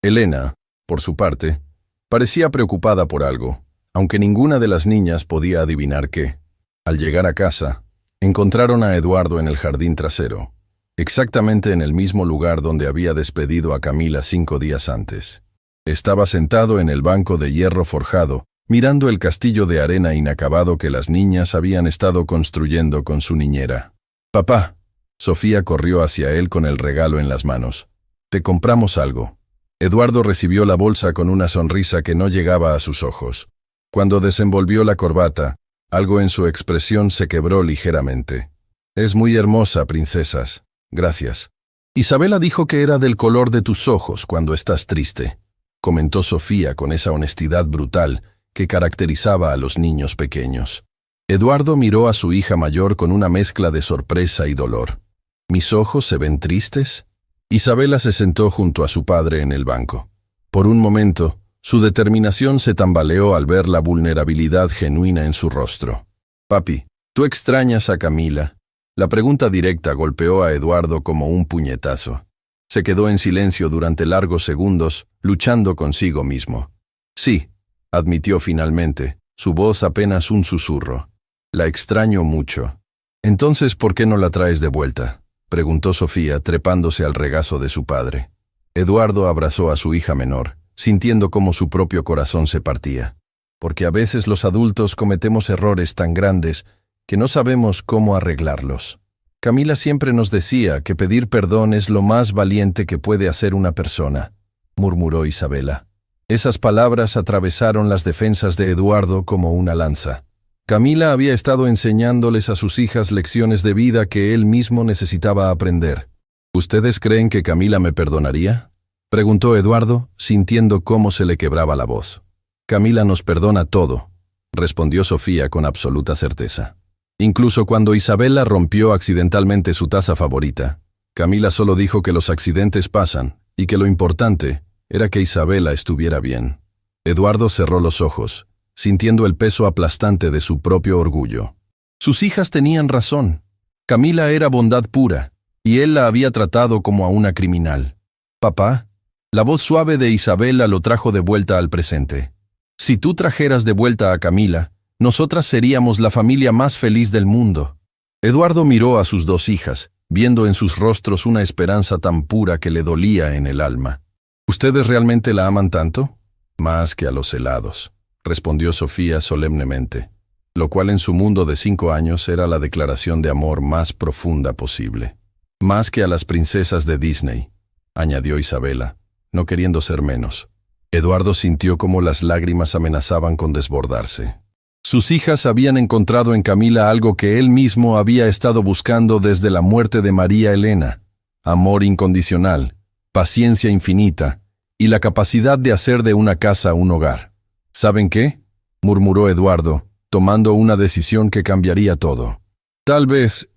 Elena, por su parte, parecía preocupada por algo, aunque ninguna de las niñas podía adivinar qué. Al llegar a casa, encontraron a Eduardo en el jardín trasero, exactamente en el mismo lugar donde había despedido a Camila 5 días antes. Estaba sentado en el banco de hierro forjado, mirando el castillo de arena inacabado que las niñas habían estado construyendo con su niñera. «Papá», Sofía corrió hacia él con el regalo en las manos. «Te compramos algo». Eduardo recibió la bolsa con una sonrisa que no llegaba a sus ojos. Cuando desenvolvió la corbata, algo en su expresión se quebró ligeramente. «Es muy hermosa, princesas. Gracias». «Isabela dijo que era del color de tus ojos cuando estás triste», comentó Sofía con esa honestidad brutal que caracterizaba a los niños pequeños. Eduardo miró a su hija mayor con una mezcla de sorpresa y dolor. «¿Mis ojos se ven tristes?». Isabela se sentó junto a su padre en el banco. Por un momento, su determinación se tambaleó al ver la vulnerabilidad genuina en su rostro. «Papi, ¿tú extrañas a Camila?». La pregunta directa golpeó a Eduardo como un puñetazo. Se quedó en silencio durante largos segundos, luchando consigo mismo. «Sí», admitió finalmente, su voz apenas un susurro. «La extraño mucho». «Entonces, ¿por qué no la traes de vuelta?», preguntó Sofía, trepándose al regazo de su padre. Eduardo abrazó a su hija menor, sintiendo cómo su propio corazón se partía. Porque a veces los adultos cometemos errores tan grandes que no sabemos cómo arreglarlos. Camila siempre nos decía que pedir perdón es lo más valiente que puede hacer una persona, murmuró Isabela. Esas palabras atravesaron las defensas de Eduardo como una lanza. Camila había estado enseñándoles a sus hijas lecciones de vida que él mismo necesitaba aprender. ¿Ustedes creen que Camila me perdonaría?, preguntó Eduardo, sintiendo cómo se le quebraba la voz. Camila nos perdona todo, respondió Sofía con absoluta certeza. Incluso cuando Isabela rompió accidentalmente su taza favorita, Camila solo dijo que los accidentes pasan y que lo importante era que Isabela estuviera bien. Eduardo cerró los ojos, sintiendo el peso aplastante de su propio orgullo. Sus hijas tenían razón. Camila era bondad pura, y él la había tratado como a una criminal. «Papá», la voz suave de Isabela lo trajo de vuelta al presente. «Si tú trajeras de vuelta a Camila, nosotras seríamos la familia más feliz del mundo». Eduardo miró a sus dos hijas, viendo en sus rostros una esperanza tan pura que le dolía en el alma. ¿Ustedes realmente la aman tanto? Más que a los helados, respondió Sofía solemnemente, lo cual en su mundo de 5 años era la declaración de amor más profunda posible. Más que a las princesas de Disney, añadió Isabela, no queriendo ser menos. Eduardo sintió cómo las lágrimas amenazaban con desbordarse. Sus hijas habían encontrado en Camila algo que él mismo había estado buscando desde la muerte de María Elena: amor incondicional, paciencia infinita y la capacidad de hacer de una casa un hogar. ¿Saben qué?, murmuró Eduardo, tomando una decisión que cambiaría todo. Tal vez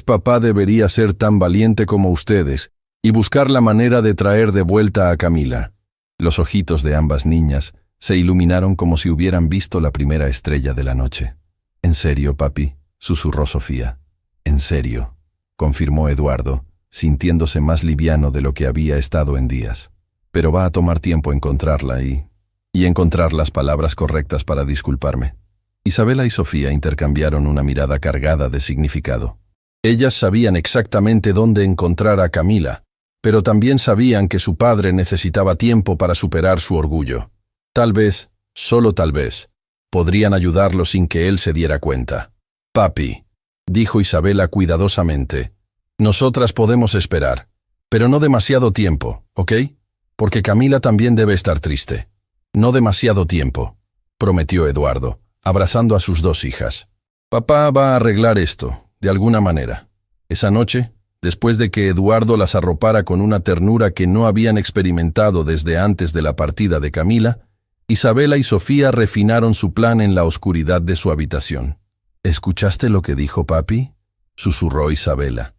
papá debería ser tan valiente como ustedes y buscar la manera de traer de vuelta a Camila. Los ojitos de ambas niñas se iluminaron como si hubieran visto la primera estrella de la noche. «¿En serio, papi?», susurró Sofía. «En serio», confirmó Eduardo, sintiéndose más liviano de lo que había estado en días. «Pero va a tomar tiempo encontrarla y encontrar las palabras correctas para disculparme». Isabela y Sofía intercambiaron una mirada cargada de significado. Ellas sabían exactamente dónde encontrar a Camila, pero también sabían que su padre necesitaba tiempo para superar su orgullo. Tal vez, solo tal vez, podrían ayudarlo sin que él se diera cuenta. «Papi», dijo Isabela cuidadosamente, «nosotras podemos esperar, pero no demasiado tiempo, ¿ok? Porque Camila también debe estar triste». «No demasiado tiempo», prometió Eduardo, abrazando a sus dos hijas. «Papá va a arreglar esto, de alguna manera». Esa noche, después de que Eduardo las arropara con una ternura que no habían experimentado desde antes de la partida de Camila, Isabela y Sofía refinaron su plan en la oscuridad de su habitación. «¿Escuchaste lo que dijo papi?», susurró Isabela.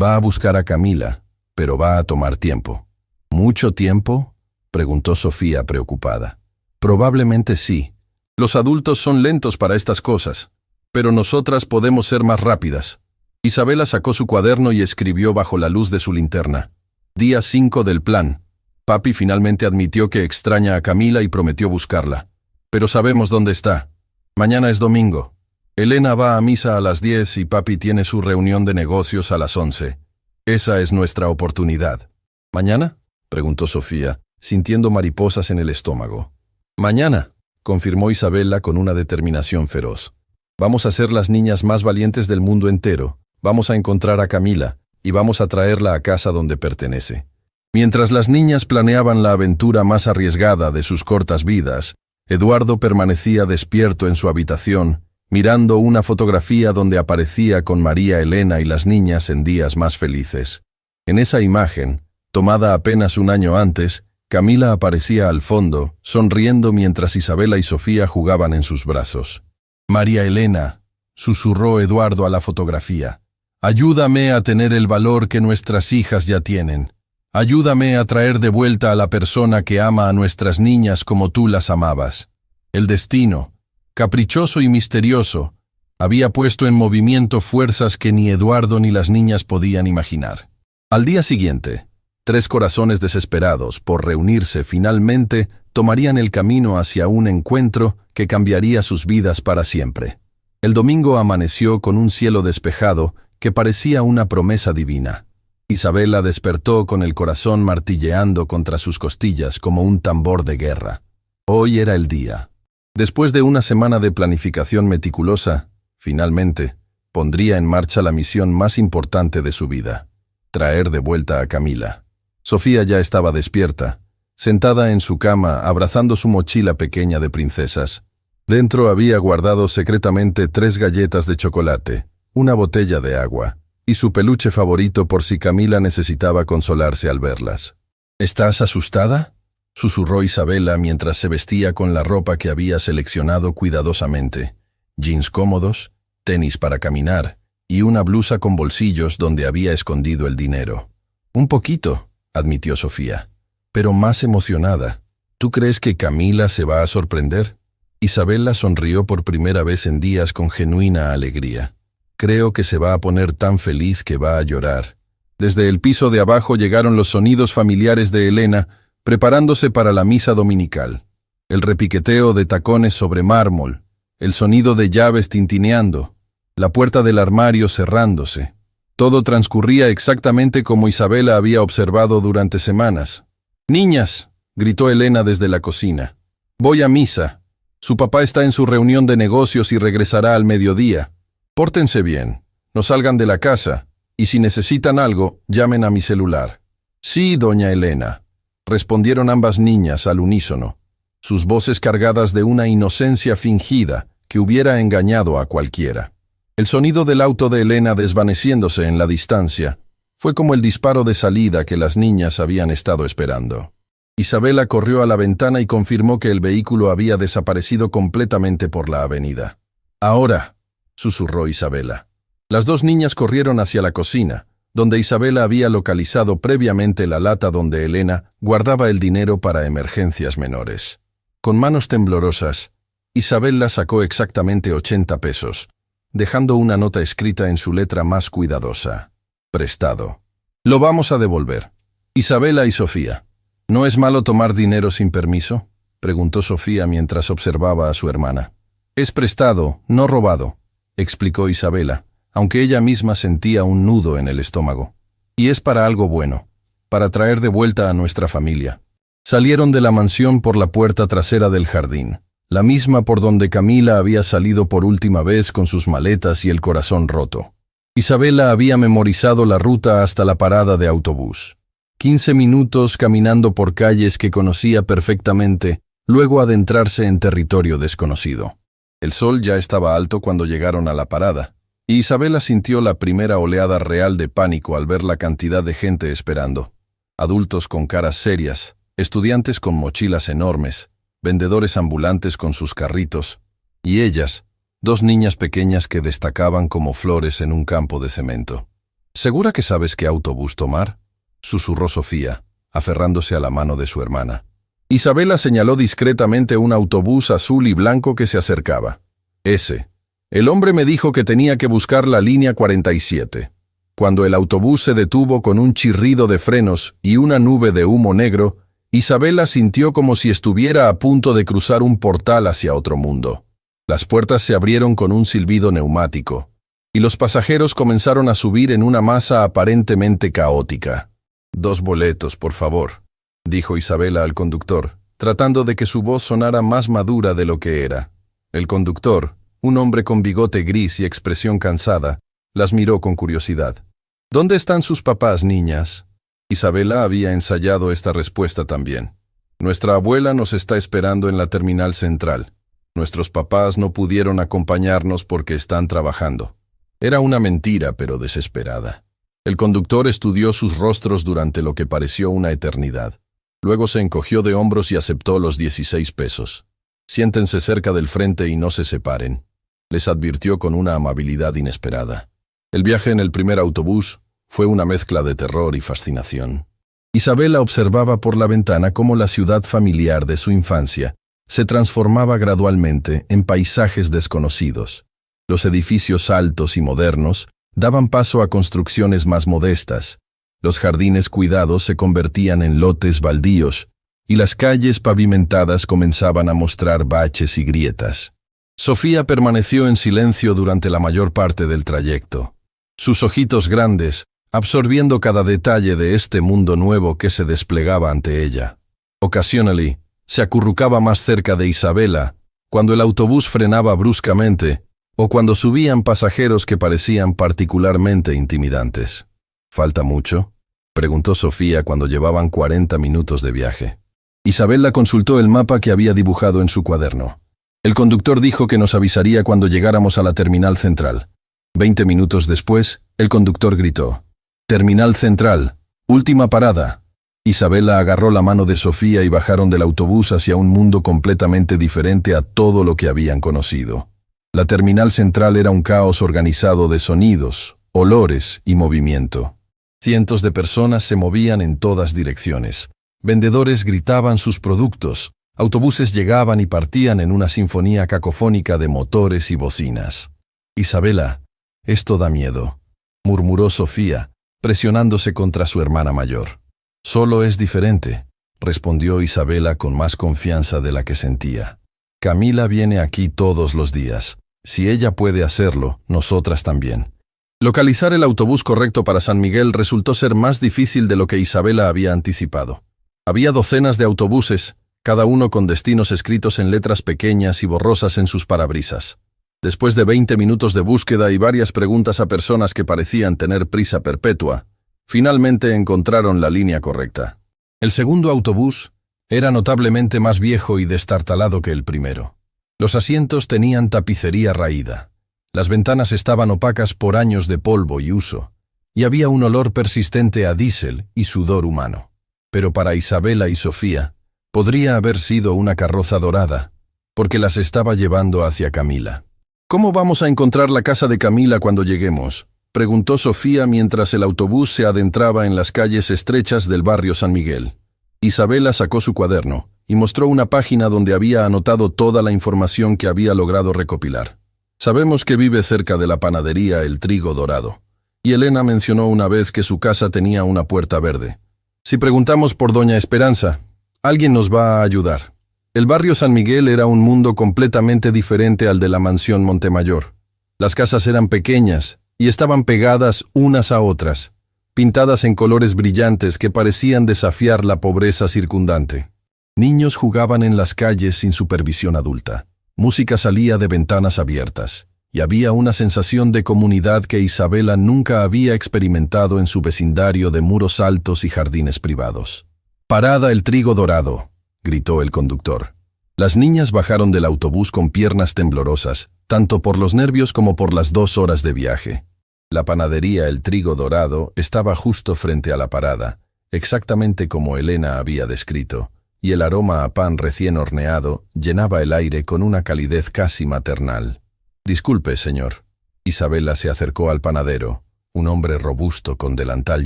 «Va a buscar a Camila, pero va a tomar tiempo». «¿Mucho tiempo?», preguntó Sofía preocupada. «Probablemente sí. Los adultos son lentos para estas cosas, pero nosotras podemos ser más rápidas». Isabela sacó su cuaderno y escribió bajo la luz de su linterna: «Día 5 del plan. Papi finalmente admitió que extraña a Camila y prometió buscarla. Pero sabemos dónde está. Mañana es domingo. Elena va a misa a las 10 y papi tiene su reunión de negocios a las 11. Esa es nuestra oportunidad». «¿Mañana?», preguntó Sofía, sintiendo mariposas en el estómago. «Mañana», confirmó Isabela con una determinación feroz. «Vamos a ser las niñas más valientes del mundo entero. Vamos a encontrar a Camila y vamos a traerla a casa donde pertenece». Mientras las niñas planeaban la aventura más arriesgada de sus cortas vidas, Eduardo permanecía despierto en su habitación, mirando una fotografía donde aparecía con María Elena y las niñas en días más felices. En esa imagen, tomada apenas un año antes, Camila aparecía al fondo, sonriendo mientras Isabela y Sofía jugaban en sus brazos. «María Elena», susurró Eduardo a la fotografía, «ayúdame a tener el valor que nuestras hijas ya tienen. Ayúdame a traer de vuelta a la persona que ama a nuestras niñas como tú las amabas». El destino, caprichoso y misterioso, había puesto en movimiento fuerzas que ni Eduardo ni las niñas podían imaginar. Al día siguiente, 3 corazones desesperados por reunirse finalmente tomarían el camino hacia un encuentro que cambiaría sus vidas para siempre. El domingo amaneció con un cielo despejado que parecía una promesa divina. Isabela despertó con el corazón martilleando contra sus costillas como un tambor de guerra. Hoy era el día. Después de una semana de planificación meticulosa, finalmente, pondría en marcha la misión más importante de su vida: traer de vuelta a Camila. Sofía ya estaba despierta, sentada en su cama abrazando su mochila pequeña de princesas. Dentro había guardado secretamente 3 galletas de chocolate, una botella de agua y su peluche favorito por si Camila necesitaba consolarse al verlas. «¿Estás asustada?», susurró Isabela mientras se vestía con la ropa que había seleccionado cuidadosamente: jeans cómodos, tenis para caminar y una blusa con bolsillos donde había escondido el dinero. «Un poquito», admitió Sofía, «pero más emocionada. ¿Tú crees que Camila se va a sorprender?». Isabela sonrió por primera vez en días con genuina alegría. «Creo que se va a poner tan feliz que va a llorar». Desde el piso de abajo llegaron los sonidos familiares de Elena, preparándose para la misa dominical. El repiqueteo de tacones sobre mármol, el sonido de llaves tintineando, la puerta del armario cerrándose. Todo transcurría exactamente como Isabela había observado durante semanas. «Niñas», gritó Elena desde la cocina. «Voy a misa. Su papá está en su reunión de negocios y regresará al mediodía. Pórtense bien, no salgan de la casa, y si necesitan algo, llamen a mi celular». «Sí, doña Elena», respondieron ambas niñas al unísono, sus voces cargadas de una inocencia fingida que hubiera engañado a cualquiera. El sonido del auto de Elena desvaneciéndose en la distancia fue como el disparo de salida que las niñas habían estado esperando. Isabela corrió a la ventana y confirmó que el vehículo había desaparecido completamente por la avenida. «Ahora», susurró Isabela. Las dos niñas corrieron hacia la cocina, donde Isabela había localizado previamente la lata donde Elena guardaba el dinero para emergencias menores. Con manos temblorosas, Isabela sacó exactamente 80 pesos, dejando una nota escrita en su letra más cuidadosa. «Prestado. Lo vamos a devolver. Isabela y Sofía». «¿No es malo tomar dinero sin permiso?», preguntó Sofía mientras observaba a su hermana. «Es prestado, no robado», explicó Isabela, aunque ella misma sentía un nudo en el estómago. «Y es para algo bueno, para traer de vuelta a nuestra familia». Salieron de la mansión por la puerta trasera del jardín, la misma por donde Camila había salido por última vez con sus maletas y el corazón roto. Isabela había memorizado la ruta hasta la parada de autobús. 15 minutos caminando por calles que conocía perfectamente, luego adentrarse en territorio desconocido. El sol ya estaba alto cuando llegaron a la parada, y Isabela sintió la primera oleada real de pánico al ver la cantidad de gente esperando. Adultos con caras serias, estudiantes con mochilas enormes, vendedores ambulantes con sus carritos, y ellas, dos niñas pequeñas que destacaban como flores en un campo de cemento. «¿Segura que sabes qué autobús tomar?», susurró Sofía, aferrándose a la mano de su hermana. Isabela señaló discretamente un autobús azul y blanco que se acercaba. «Ese. El hombre me dijo que tenía que buscar la línea 47. Cuando el autobús se detuvo con un chirrido de frenos y una nube de humo negro, Isabela sintió como si estuviera a punto de cruzar un portal hacia otro mundo. Las puertas se abrieron con un silbido neumático, y los pasajeros comenzaron a subir en una masa aparentemente caótica. «2 boletos, por favor», dijo Isabela al conductor, tratando de que su voz sonara más madura de lo que era. El conductor, un hombre con bigote gris y expresión cansada, las miró con curiosidad. «¿Dónde están sus papás, niñas?». Isabela había ensayado esta respuesta también. «Nuestra abuela nos está esperando en la terminal central. Nuestros papás no pudieron acompañarnos porque están trabajando». Era una mentira, pero desesperada. El conductor estudió sus rostros durante lo que pareció una eternidad. Luego se encogió de hombros y aceptó los 16 pesos. «Siéntense cerca del frente y no se separen», les advirtió con una amabilidad inesperada. El viaje en el primer autobús fue una mezcla de terror y fascinación. Isabela observaba por la ventana cómo la ciudad familiar de su infancia se transformaba gradualmente en paisajes desconocidos. Los edificios altos y modernos daban paso a construcciones más modestas, los jardines cuidados se convertían en lotes baldíos, y las calles pavimentadas comenzaban a mostrar baches y grietas. Sofía permaneció en silencio durante la mayor parte del trayecto, sus ojitos grandes, absorbiendo cada detalle de este mundo nuevo que se desplegaba ante ella. Occasionally, se acurrucaba más cerca de Isabela, cuando el autobús frenaba bruscamente, o cuando subían pasajeros que parecían particularmente intimidantes. «¿Falta mucho?», preguntó Sofía cuando llevaban 40 minutos de viaje. Isabela consultó el mapa que había dibujado en su cuaderno. «El conductor dijo que nos avisaría cuando llegáramos a la terminal central». 20 minutos después, el conductor gritó: «Terminal central, última parada». Isabela agarró la mano de Sofía y bajaron del autobús hacia un mundo completamente diferente a todo lo que habían conocido. La terminal central era un caos organizado de sonidos, olores y movimiento. Cientos de personas se movían en todas direcciones. Vendedores gritaban sus productos, autobuses llegaban y partían en una sinfonía cacofónica de motores y bocinas. «Isabela, esto da miedo», murmuró Sofía, presionándose contra su hermana mayor. «Solo es diferente», respondió Isabela con más confianza de la que sentía. «Camila viene aquí todos los días. Si ella puede hacerlo, nosotras también. Localizar el autobús correcto para San Miguel resultó ser más difícil de lo que Isabela había anticipado. Había docenas de autobuses, cada uno con destinos escritos en letras pequeñas y borrosas en sus parabrisas. Después de 20 minutos de búsqueda y varias preguntas a personas que parecían tener prisa perpetua, finalmente encontraron la línea correcta. El segundo autobús era notablemente más viejo y destartalado que el primero. Los asientos tenían tapicería raída. Las ventanas estaban opacas por años de polvo y uso, y había un olor persistente a diésel y sudor humano. Pero para Isabela y Sofía, podría haber sido una carroza dorada, porque las estaba llevando hacia Camila. «¿Cómo vamos a encontrar la casa de Camila cuando lleguemos?», preguntó Sofía mientras el autobús se adentraba en las calles estrechas del barrio San Miguel. Isabela sacó su cuaderno y mostró una página donde había anotado toda la información que había logrado recopilar. «Sabemos que vive cerca de la panadería El Trigo Dorado, y Elena mencionó una vez que su casa tenía una puerta verde. Si preguntamos por Doña Esperanza, alguien nos va a ayudar». El barrio San Miguel era un mundo completamente diferente al de la mansión Montemayor. Las casas eran pequeñas y estaban pegadas unas a otras, pintadas en colores brillantes que parecían desafiar la pobreza circundante. Niños jugaban en las calles sin supervisión adulta. Música salía de ventanas abiertas, y había una sensación de comunidad que Isabela nunca había experimentado en su vecindario de muros altos y jardines privados. «Parada El Trigo Dorado», gritó el conductor. Las niñas bajaron del autobús con piernas temblorosas, tanto por los nervios como por las 2 horas de viaje. La panadería El Trigo Dorado estaba justo frente a la parada, exactamente como Elena había descrito, y el aroma a pan recién horneado llenaba el aire con una calidez casi maternal. «Disculpe, señor». Isabela se acercó al panadero, un hombre robusto con delantal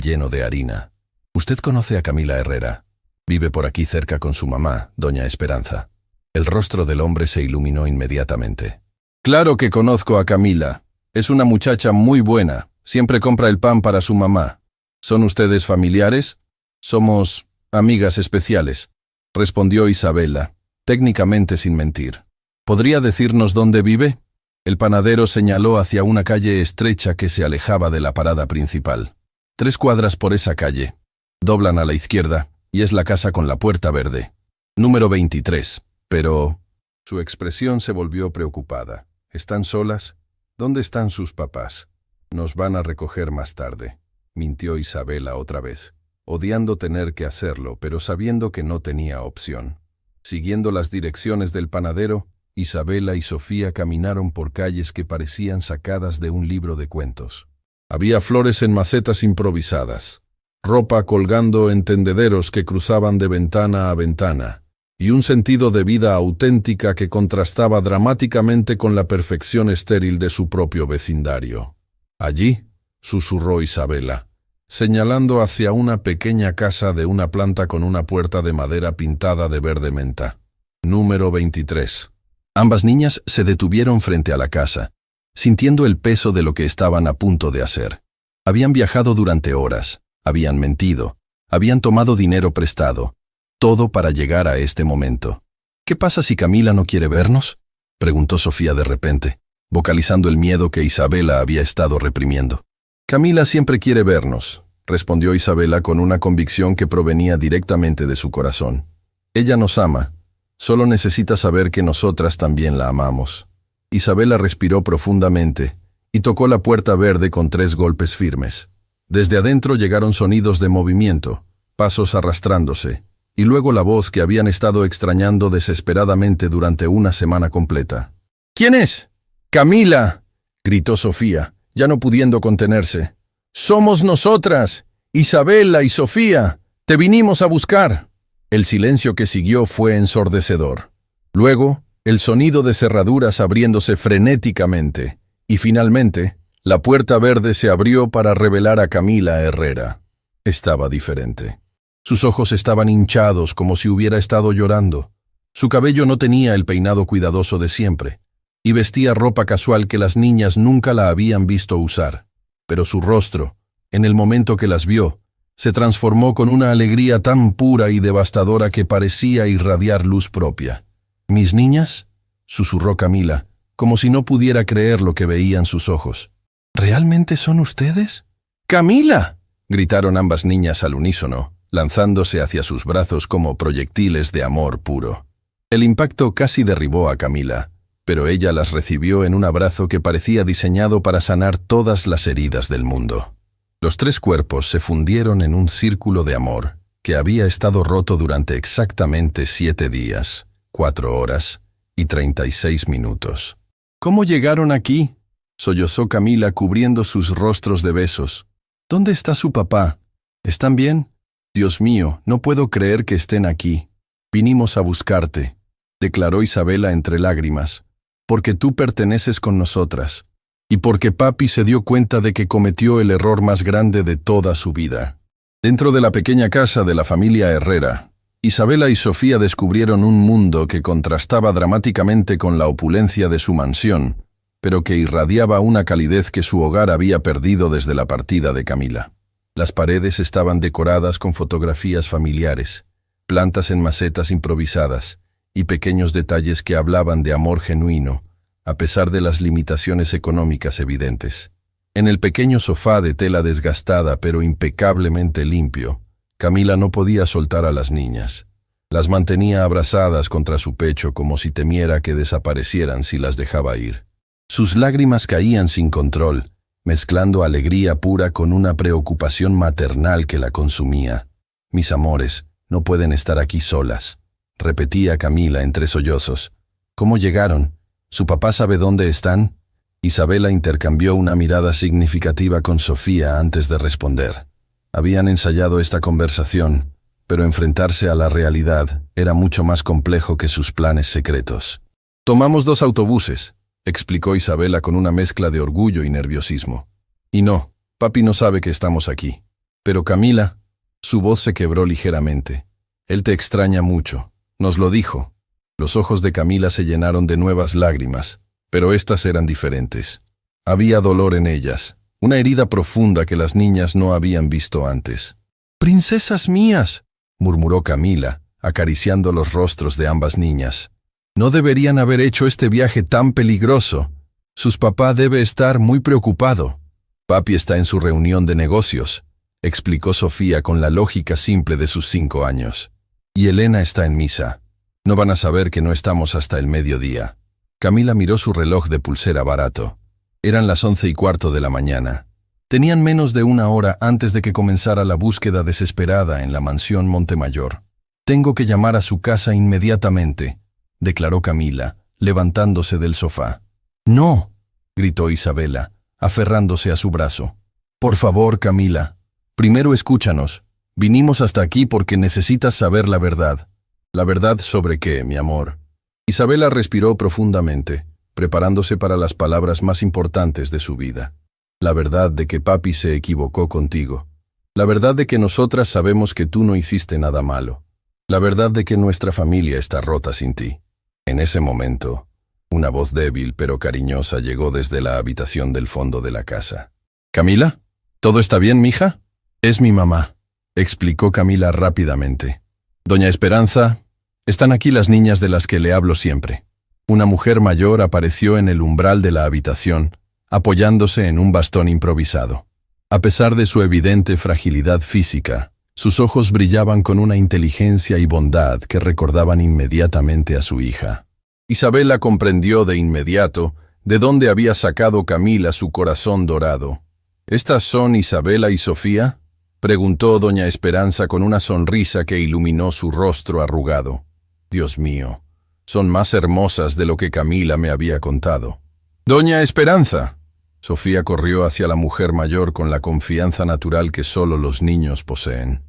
lleno de harina. «¿Usted conoce a Camila Herrera? Vive por aquí cerca con su mamá, Doña Esperanza». El rostro del hombre se iluminó inmediatamente. «Claro que conozco a Camila. Es una muchacha muy buena. Siempre compra el pan para su mamá. ¿Son ustedes familiares?» «Somos amigas especiales», respondió Isabela, técnicamente sin mentir. «¿Podría decirnos dónde vive?» El panadero señaló hacia una calle estrecha que se alejaba de la parada principal. 3 cuadras por esa calle. Doblan a la izquierda, y es la casa con la puerta verde. Número 23. Pero...» Su expresión se volvió preocupada. «¿Están solas? ¿Dónde están sus papás?» «Nos van a recoger más tarde», mintió Isabela otra vez, odiando tener que hacerlo, pero sabiendo que no tenía opción. Siguiendo las direcciones del panadero, Isabela y Sofía caminaron por calles que parecían sacadas de un libro de cuentos. Había flores en macetas improvisadas, ropa colgando en tendederos que cruzaban de ventana a ventana, y un sentido de vida auténtica que contrastaba dramáticamente con la perfección estéril de su propio vecindario. «Allí», susurró Isabela, señalando hacia una pequeña casa de una planta con una puerta de madera pintada de verde menta. Número 23. Ambas niñas se detuvieron frente a la casa, sintiendo el peso de lo que estaban a punto de hacer. Habían viajado durante horas, habían mentido, habían tomado dinero prestado, todo para llegar a este momento. «¿Qué pasa si Camila no quiere vernos?», preguntó Sofía de repente, vocalizando el miedo que Isabela había estado reprimiendo. «Camila siempre quiere vernos», respondió Isabela con una convicción que provenía directamente de su corazón. «Ella nos ama. Solo necesita saber que nosotras también la amamos». Isabela respiró profundamente y tocó la puerta verde con 3 golpes firmes. Desde adentro llegaron sonidos de movimiento, pasos arrastrándose, y luego la voz que habían estado extrañando desesperadamente durante una semana completa. «¿Quién es?» «Camila», gritó Sofía, ya no pudiendo contenerse. «Somos nosotras, Isabela y Sofía. Te vinimos a buscar». El silencio que siguió fue ensordecedor. Luego, el sonido de cerraduras abriéndose frenéticamente, y finalmente, la puerta verde se abrió para revelar a Camila Herrera. Estaba diferente. Sus ojos estaban hinchados como si hubiera estado llorando. Su cabello no tenía el peinado cuidadoso de siempre, y vestía ropa casual que las niñas nunca la habían visto usar. Pero su rostro, en el momento que las vio, se transformó con una alegría tan pura y devastadora que parecía irradiar luz propia. «¿Mis niñas?», susurró Camila, como si no pudiera creer lo que veían sus ojos. ¿Realmente son ustedes? ¡Camila!, gritaron ambas niñas al unísono, lanzándose hacia sus brazos como proyectiles de amor puro. El impacto casi derribó a Camila, pero ella las recibió en un abrazo que parecía diseñado para sanar todas las heridas del mundo. Los tres cuerpos se fundieron en un círculo de amor que había estado roto durante exactamente 7 días, 4 horas y 36 minutos. ¿Cómo llegaron aquí?, sollozó Camila cubriendo sus rostros de besos. ¿Dónde está su papá? ¿Están bien? Dios mío, no puedo creer que estén aquí. Vinimos a buscarte, declaró Isabela entre lágrimas, porque tú perteneces con nosotras, y porque papi se dio cuenta de que cometió el error más grande de toda su vida. Dentro de la pequeña casa de la familia Herrera, Isabela y Sofía descubrieron un mundo que contrastaba dramáticamente con la opulencia de su mansión, pero que irradiaba una calidez que su hogar había perdido desde la partida de Camila. Las paredes estaban decoradas con fotografías familiares, plantas en macetas improvisadas y pequeños detalles que hablaban de amor genuino, a pesar de las limitaciones económicas evidentes. En el pequeño sofá de tela desgastada pero impecablemente limpio, Camila no podía soltar a las niñas. Las mantenía abrazadas contra su pecho como si temiera que desaparecieran si las dejaba ir. Sus lágrimas caían sin control, mezclando alegría pura con una preocupación maternal que la consumía. «Mis amores, no pueden estar aquí solas», repetía Camila entre sollozos. «¿Cómo llegaron? ¿Su papá sabe dónde están?» Isabela intercambió una mirada significativa con Sofía antes de responder. Habían ensayado esta conversación, pero enfrentarse a la realidad era mucho más complejo que sus planes secretos. «Tomamos 2 autobuses», explicó Isabela con una mezcla de orgullo y nerviosismo. «Y no, papi no sabe que estamos aquí. Pero Camila», su voz se quebró ligeramente, «él te extraña mucho. Nos lo dijo». Los ojos de Camila se llenaron de nuevas lágrimas, pero estas eran diferentes. Había dolor en ellas, una herida profunda que las niñas no habían visto antes. «¡Princesas mías!», murmuró Camila, acariciando los rostros de ambas niñas. «No deberían haber hecho este viaje tan peligroso. Sus papá debe estar muy preocupado». «Papi está en su reunión de negocios», explicó Sofía con la lógica simple de sus 5 años. «Y Elena está en misa. No van a saber que no estamos hasta el mediodía». Camila miró su reloj de pulsera barato. Eran las 11:15 de la mañana. Tenían menos de 1 hora antes de que comenzara la búsqueda desesperada en la mansión Montemayor. «Tengo que llamar a su casa inmediatamente», declaró Camila, levantándose del sofá. «No», gritó Isabela, aferrándose a su brazo. «Por favor, Camila, primero escúchanos. Vinimos hasta aquí porque necesitas saber la verdad». «¿La verdad sobre qué, mi amor?». Isabela respiró profundamente, preparándose para las palabras más importantes de su vida. «La verdad de que papi se equivocó contigo. La verdad de que nosotras sabemos que tú no hiciste nada malo. La verdad de que nuestra familia está rota sin ti». En ese momento, una voz débil pero cariñosa llegó desde la habitación del fondo de la casa. «¿Camila? ¿Todo está bien, mija?» «Es mi mamá», explicó Camila rápidamente. «Doña Esperanza, están aquí las niñas de las que le hablo siempre». Una mujer mayor apareció en el umbral de la habitación, apoyándose en un bastón improvisado. A pesar de su evidente fragilidad física, sus ojos brillaban con una inteligencia y bondad que recordaban inmediatamente a su hija. Isabela comprendió de inmediato de dónde había sacado Camila su corazón dorado. «¿Estas son Isabela y Sofía?», preguntó doña Esperanza con una sonrisa que iluminó su rostro arrugado. «Dios mío, son más hermosas de lo que Camila me había contado». «Doña Esperanza». Sofía corrió hacia la mujer mayor con la confianza natural que solo los niños poseen.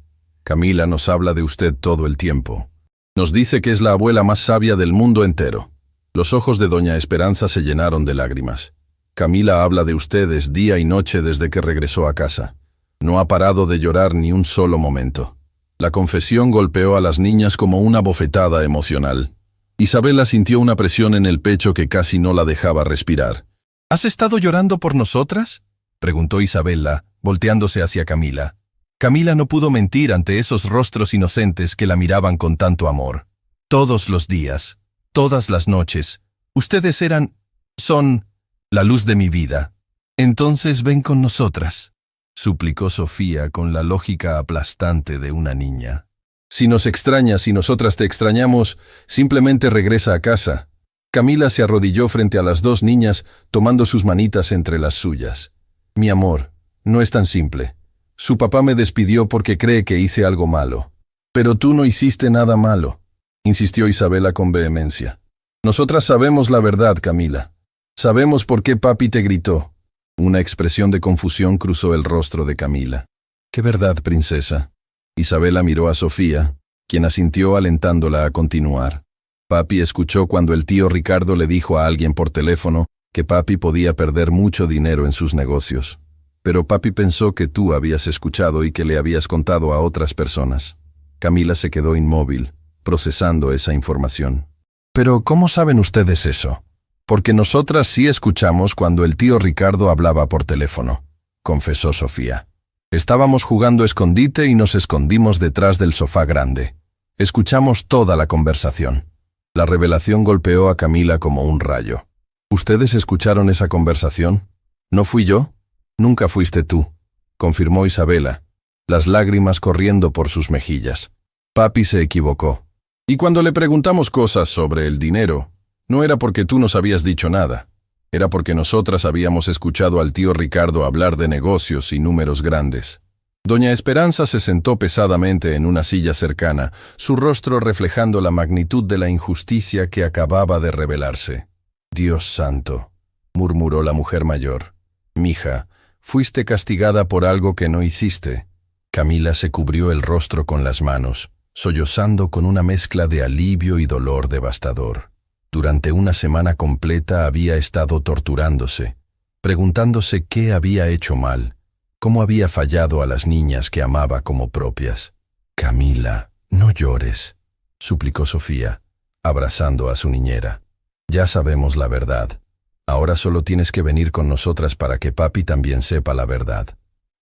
«Camila nos habla de usted todo el tiempo. Nos dice que es la abuela más sabia del mundo entero». Los ojos de doña Esperanza se llenaron de lágrimas. «Camila habla de ustedes día y noche desde que regresó a casa. No ha parado de llorar ni un solo momento». La confesión golpeó a las niñas como una bofetada emocional. Isabela sintió una presión en el pecho que casi no la dejaba respirar. «¿Has estado llorando por nosotras?», preguntó Isabela, volteándose hacia Camila. Camila no pudo mentir ante esos rostros inocentes que la miraban con tanto amor. «Todos los días, todas las noches, ustedes eran...» Son la luz de mi vida. Entonces ven con nosotras, suplicó Sofía con la lógica aplastante de una niña. Si nos extrañas y nosotras te extrañamos, simplemente regresa a casa. Camila se arrodilló frente a las dos niñas, tomando sus manitas entre las suyas. Mi amor, no es tan simple. Su papá me despidió porque cree que hice algo malo. Pero tú no hiciste nada malo, insistió Isabela con vehemencia. Nosotras sabemos la verdad, Camila. Sabemos por qué papi te gritó. Una expresión de confusión cruzó el rostro de Camila. ¿Qué verdad, princesa? Isabela miró a Sofía, quien asintió alentándola a continuar. Papi escuchó cuando el tío Ricardo le dijo a alguien por teléfono que papi podía perder mucho dinero en sus negocios. Pero papi pensó que tú habías escuchado y que le habías contado a otras personas. Camila se quedó inmóvil, procesando esa información. Pero, ¿cómo saben ustedes eso? Porque nosotras sí escuchamos cuando el tío Ricardo hablaba por teléfono, confesó Sofía. Estábamos jugando escondite y nos escondimos detrás del sofá grande. Escuchamos toda la conversación. La revelación golpeó a Camila como un rayo. ¿Ustedes escucharon esa conversación? ¿No fui yo? Nunca fuiste tú, confirmó Isabela, las lágrimas corriendo por sus mejillas. Papi se equivocó. Y cuando le preguntamos cosas sobre el dinero, no era porque tú nos habías dicho nada. Era porque nosotras habíamos escuchado al tío Ricardo hablar de negocios y números grandes. Doña Esperanza se sentó pesadamente en una silla cercana, su rostro reflejando la magnitud de la injusticia que acababa de revelarse. Dios santo, murmuró la mujer mayor. Mija, fuiste castigada por algo que no hiciste. Camila se cubrió el rostro con las manos, sollozando con una mezcla de alivio y dolor devastador. Durante una semana completa había estado torturándose, preguntándose qué había hecho mal, cómo había fallado a las niñas que amaba como propias. Camila, no llores, suplicó Sofía, abrazando a su niñera. Ya sabemos la verdad. Ahora solo tienes que venir con nosotras para que papi también sepa la verdad.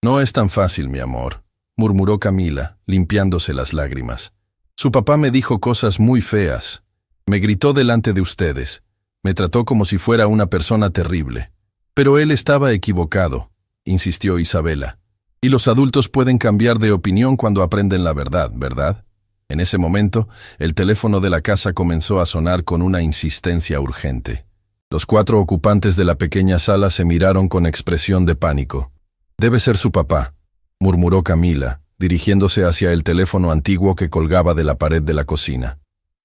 No es tan fácil, mi amor, murmuró Camila, limpiándose las lágrimas. Su papá me dijo cosas muy feas. Me gritó delante de ustedes. Me trató como si fuera una persona terrible. Pero él estaba equivocado, insistió Isabela. Y los adultos pueden cambiar de opinión cuando aprenden la verdad, ¿verdad? En ese momento, el teléfono de la casa comenzó a sonar con una insistencia urgente. Los 4 ocupantes de la pequeña sala se miraron con expresión de pánico. Debe ser su papá, murmuró Camila, dirigiéndose hacia el teléfono antiguo que colgaba de la pared de la cocina.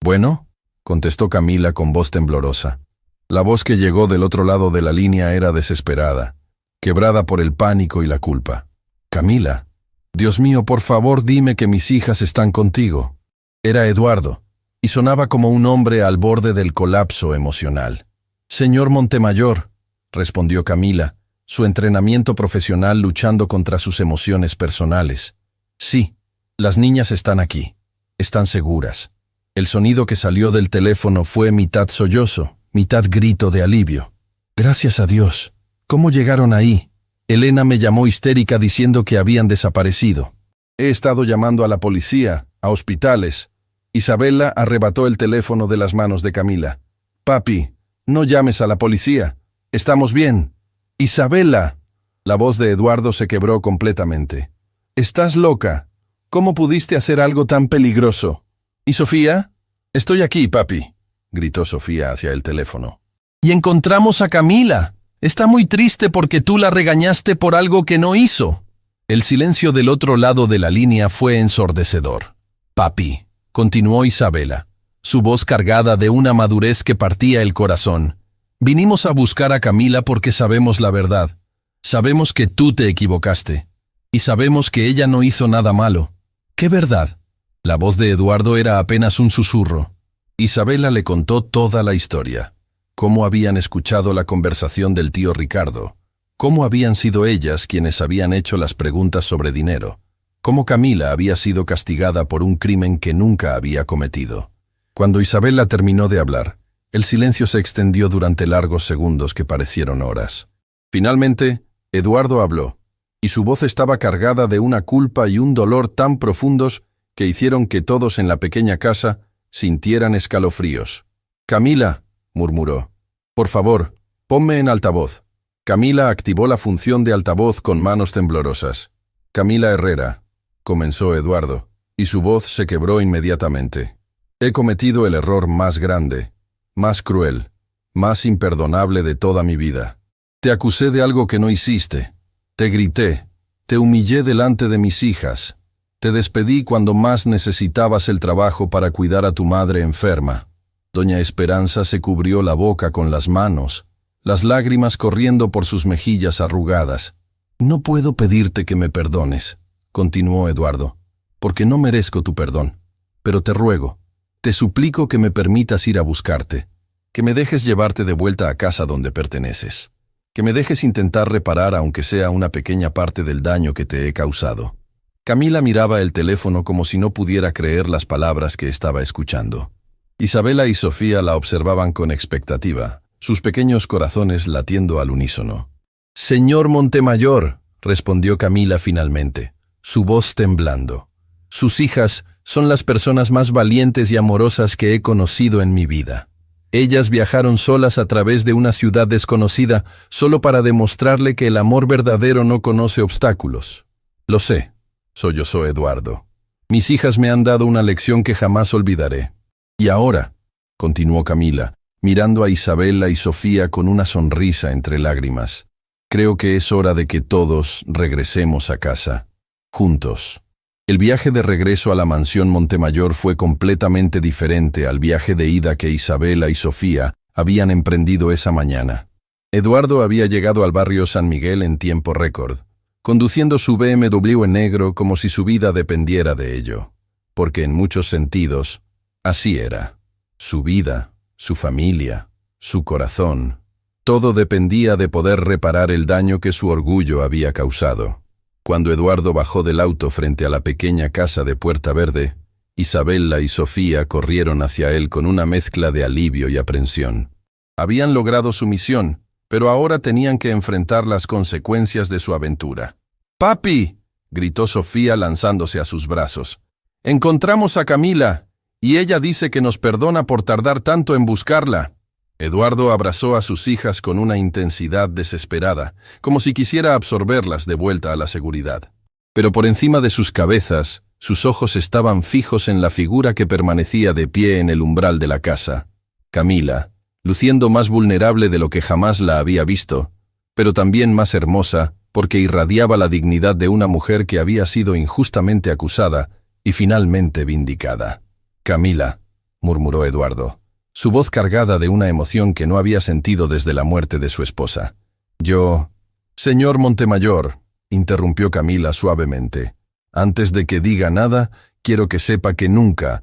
Bueno, contestó Camila con voz temblorosa. La voz que llegó del otro lado de la línea era desesperada, quebrada por el pánico y la culpa. Camila, Dios mío, por favor dime que mis hijas están contigo. Era Eduardo, y sonaba como un hombre al borde del colapso emocional. Señor Montemayor, respondió Camila, su entrenamiento profesional luchando contra sus emociones personales. Sí, las niñas están aquí. Están seguras. El sonido que salió del teléfono fue mitad sollozo, mitad grito de alivio. Gracias a Dios. ¿Cómo llegaron ahí? Elena me llamó histérica diciendo que habían desaparecido. He estado llamando a la policía, a hospitales. Isabela arrebató el teléfono de las manos de Camila. Papi, no llames a la policía. Estamos bien. Isabela. La voz de Eduardo se quebró completamente. Estás loca. ¿Cómo pudiste hacer algo tan peligroso? ¿Y Sofía? Estoy aquí, papi, gritó Sofía hacia el teléfono. Y encontramos a Camila. Está muy triste porque tú la regañaste por algo que no hizo. El silencio del otro lado de la línea fue ensordecedor. Papi, continuó Isabela, su voz cargada de una madurez que partía el corazón. Vinimos a buscar a Camila porque sabemos la verdad. Sabemos que tú te equivocaste. Y sabemos que ella no hizo nada malo. ¿Qué verdad? La voz de Eduardo era apenas un susurro. Isabela le contó toda la historia. Cómo habían escuchado la conversación del tío Ricardo. Cómo habían sido ellas quienes habían hecho las preguntas sobre dinero. Cómo Camila había sido castigada por un crimen que nunca había cometido. Cuando Isabela terminó de hablar, el silencio se extendió durante largos segundos que parecieron horas. Finalmente, Eduardo habló, y su voz estaba cargada de una culpa y un dolor tan profundos que hicieron que todos en la pequeña casa sintieran escalofríos. Camila, murmuró, por favor, Ponme en altavoz. Camila activó la función de altavoz con manos temblorosas. Camila Herrera, comenzó Eduardo, y su voz se quebró inmediatamente. He cometido el error más grande, más cruel, más imperdonable de toda mi vida. Te acusé de algo que no hiciste. Te grité, te humillé delante de mis hijas. Te despedí cuando más necesitabas el trabajo para cuidar a tu madre enferma. Doña Esperanza se cubrió la boca con las manos, las lágrimas corriendo por sus mejillas arrugadas. No puedo pedirte que me perdones, continuó Eduardo, porque no merezco tu perdón. Pero te ruego, te suplico que me permitas ir a buscarte, que me dejes llevarte de vuelta a casa donde perteneces, que me dejes intentar reparar aunque sea una pequeña parte del daño que te he causado. Camila miraba el teléfono como si no pudiera creer las palabras que estaba escuchando. Isabela y Sofía la observaban con expectativa, sus pequeños corazones latiendo al unísono. «Señor Montemayor», respondió Camila finalmente, su voz temblando. «Sus hijas son las personas más valientes y amorosas que he conocido en mi vida. Ellas viajaron solas a través de una ciudad desconocida solo para demostrarle que el amor verdadero no conoce obstáculos. Lo sé», sollozó Eduardo. «Mis hijas me han dado una lección que jamás olvidaré. Y ahora», continuó Camila, mirando a Isabela y Sofía con una sonrisa entre lágrimas, «creo que es hora de que todos regresemos a casa, juntos». El viaje de regreso a la mansión Montemayor fue completamente diferente al viaje de ida que Isabela y Sofía habían emprendido esa mañana. Eduardo había llegado al barrio San Miguel en tiempo récord, conduciendo su BMW en negro como si su vida dependiera de ello, porque en muchos sentidos, así era. Su vida, su familia, su corazón, todo dependía de poder reparar el daño que su orgullo había causado. Cuando Eduardo bajó del auto frente a la pequeña casa de Puerta Verde, Isabela y Sofía corrieron hacia él con una mezcla de alivio y aprensión. Habían logrado su misión, pero ahora tenían que enfrentar las consecuencias de su aventura. «¡Papi!», gritó Sofía lanzándose a sus brazos. «Encontramos a Camila, y ella dice que nos perdona por tardar tanto en buscarla». Eduardo abrazó a sus hijas con una intensidad desesperada, como si quisiera absorberlas de vuelta a la seguridad. Pero por encima de sus cabezas, sus ojos estaban fijos en la figura que permanecía de pie en el umbral de la casa. Camila, luciendo más vulnerable de lo que jamás la había visto, pero también más hermosa porque irradiaba la dignidad de una mujer que había sido injustamente acusada y finalmente vindicada. «Camila», murmuró Eduardo, su voz cargada de una emoción que no había sentido desde la muerte de su esposa. «Yo...» «Señor Montemayor», interrumpió Camila suavemente, «antes de que diga nada, quiero que sepa que nunca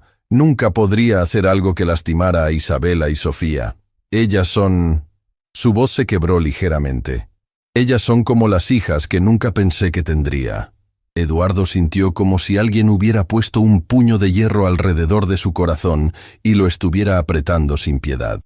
podría hacer algo que lastimara a Isabela y Sofía. Ellas son...» Su voz se quebró ligeramente. «Ellas son como las hijas que nunca pensé que tendría». Eduardo sintió como si alguien hubiera puesto un puño de hierro alrededor de su corazón y lo estuviera apretando sin piedad.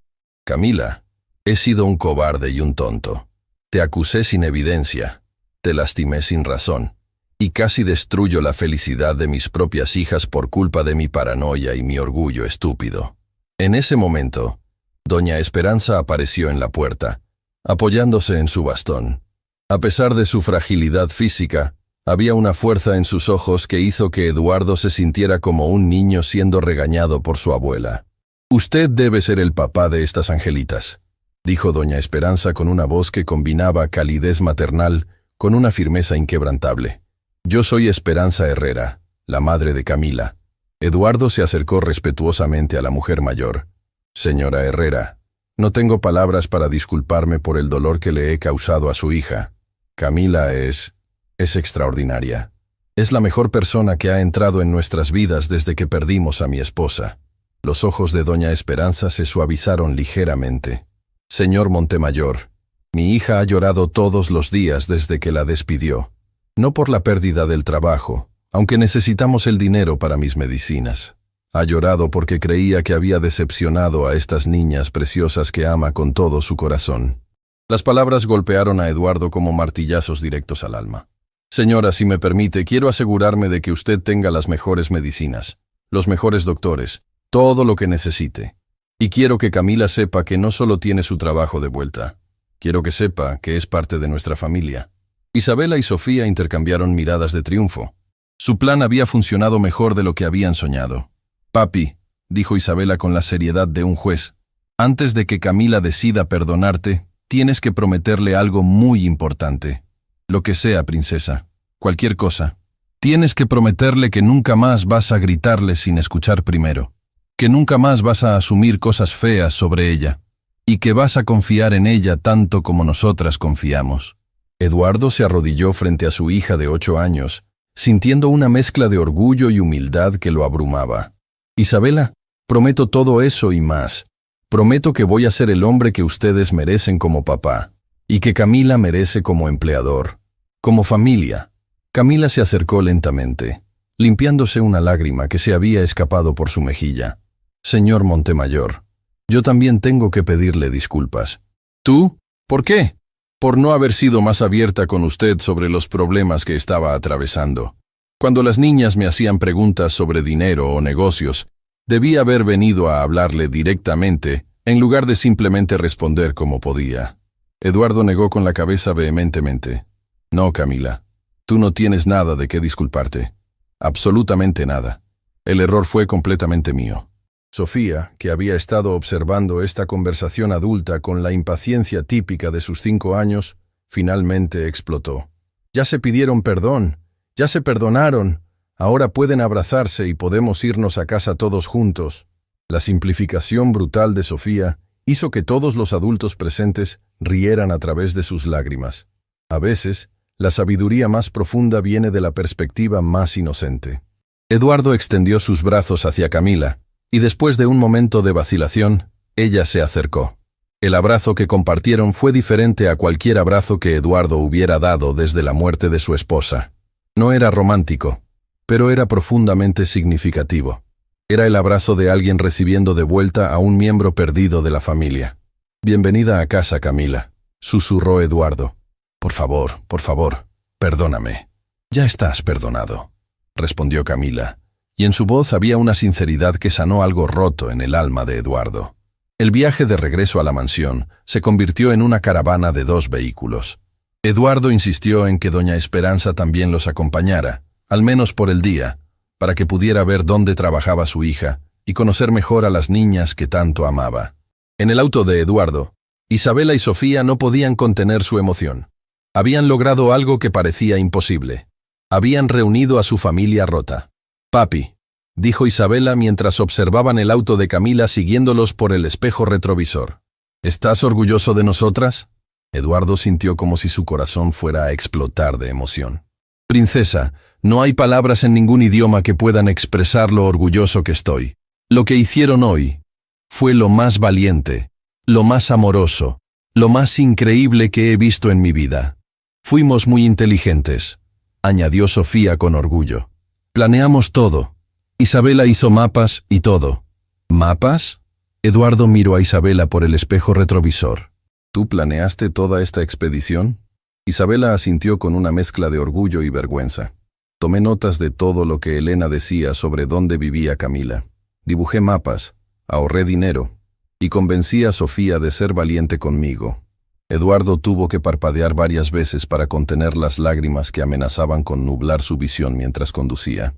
«Camila, he sido un cobarde y un tonto. Te acusé sin evidencia, te lastimé sin razón, y casi destruyo la felicidad de mis propias hijas por culpa de mi paranoia y mi orgullo estúpido». En ese momento, doña Esperanza apareció en la puerta, apoyándose en su bastón. A pesar de su fragilidad física, había una fuerza en sus ojos que hizo que Eduardo se sintiera como un niño siendo regañado por su abuela. «Usted debe ser el papá de estas angelitas», dijo doña Esperanza con una voz que combinaba calidez maternal con una firmeza inquebrantable. «Yo soy Esperanza Herrera, la madre de Camila». Eduardo se acercó respetuosamente a la mujer mayor. «Señora Herrera, no tengo palabras para disculparme por el dolor que le he causado a su hija. Camila es extraordinaria. Es la mejor persona que ha entrado en nuestras vidas desde que perdimos a mi esposa». Los ojos de doña Esperanza se suavizaron ligeramente. «Señor Montemayor, mi hija ha llorado todos los días desde que la despidió. No por la pérdida del trabajo, aunque necesitamos el dinero para mis medicinas. Ha llorado porque creía que había decepcionado a estas niñas preciosas que ama con todo su corazón». Las palabras golpearon a Eduardo como martillazos directos al alma. «Señora, si me permite, quiero asegurarme de que usted tenga las mejores medicinas, los mejores doctores, todo lo que necesite. Y quiero que Camila sepa que no solo tiene su trabajo de vuelta. Quiero que sepa que es parte de nuestra familia. Isabela y Sofía intercambiaron miradas de triunfo. Su plan había funcionado mejor de lo que habían soñado. Papi, dijo Isabela con la seriedad de un juez, antes de que Camila decida perdonarte, tienes que prometerle algo muy importante. Lo que sea, princesa. Cualquier cosa. Tienes que prometerle que nunca más vas a gritarle sin escuchar primero. Que nunca más vas a asumir cosas feas sobre ella. Y que vas a confiar en ella tanto como nosotras confiamos. Eduardo se arrodilló frente a su hija de 8 años, sintiendo una mezcla de orgullo y humildad que lo abrumaba. Isabela, prometo todo eso y más. Prometo que voy a ser el hombre que ustedes merecen como papá, y que Camila merece como empleador, como familia. Camila se acercó lentamente, limpiándose una lágrima que se había escapado por su mejilla. Señor Montemayor, yo también tengo que pedirle disculpas. ¿Tú? ¿Por qué? Por no haber sido más abierta con usted sobre los problemas que estaba atravesando. Cuando las niñas me hacían preguntas sobre dinero o negocios, debí haber venido a hablarle directamente, en lugar de simplemente responder como podía. Eduardo negó con la cabeza vehementemente. No, Camila, tú no tienes nada de qué disculparte. Absolutamente nada. El error fue completamente mío. Sofía, que había estado observando esta conversación adulta con la impaciencia típica de sus 5 años, finalmente explotó. Ya se pidieron perdón, ya se perdonaron, ahora pueden abrazarse y podemos irnos a casa todos juntos. La simplificación brutal de Sofía hizo que todos los adultos presentes rieran a través de sus lágrimas. A veces, la sabiduría más profunda viene de la perspectiva más inocente. Eduardo extendió sus brazos hacia Camila, y después de un momento de vacilación, ella se acercó. El abrazo que compartieron fue diferente a cualquier abrazo que Eduardo hubiera dado desde la muerte de su esposa. No era romántico, pero era profundamente significativo. Era el abrazo de alguien recibiendo de vuelta a un miembro perdido de la familia. «Bienvenida a casa, Camila», susurró Eduardo. Por favor, perdóname». «Ya estás perdonado», respondió Camila, y en su voz había una sinceridad que sanó algo roto en el alma de Eduardo. El viaje de regreso a la mansión se convirtió en una caravana de 2 vehículos. Eduardo insistió en que doña Esperanza también los acompañara, al menos por el día, para que pudiera ver dónde trabajaba su hija y conocer mejor a las niñas que tanto amaba. En el auto de Eduardo, Isabela y Sofía no podían contener su emoción. Habían logrado algo que parecía imposible. Habían reunido a su familia rota. «Papi», dijo Isabela mientras observaban el auto de Camila siguiéndolos por el espejo retrovisor. «¿Estás orgulloso de nosotras?» Eduardo sintió como si su corazón fuera a explotar de emoción. «Princesa, no hay palabras en ningún idioma que puedan expresar lo orgulloso que estoy. Lo que hicieron hoy fue lo más valiente, lo más amoroso, lo más increíble que he visto en mi vida. Fuimos muy inteligentes», añadió Sofía con orgullo. «Planeamos todo. Isabela hizo mapas y todo». «¿Mapas?» Eduardo miró a Isabela por el espejo retrovisor. «¿Tú planeaste toda esta expedición?» Isabela asintió con una mezcla de orgullo y vergüenza. «Tomé notas de todo lo que Elena decía sobre dónde vivía Camila. Dibujé mapas, ahorré dinero y convencí a Sofía de ser valiente conmigo». Eduardo tuvo que parpadear varias veces para contener las lágrimas que amenazaban con nublar su visión mientras conducía.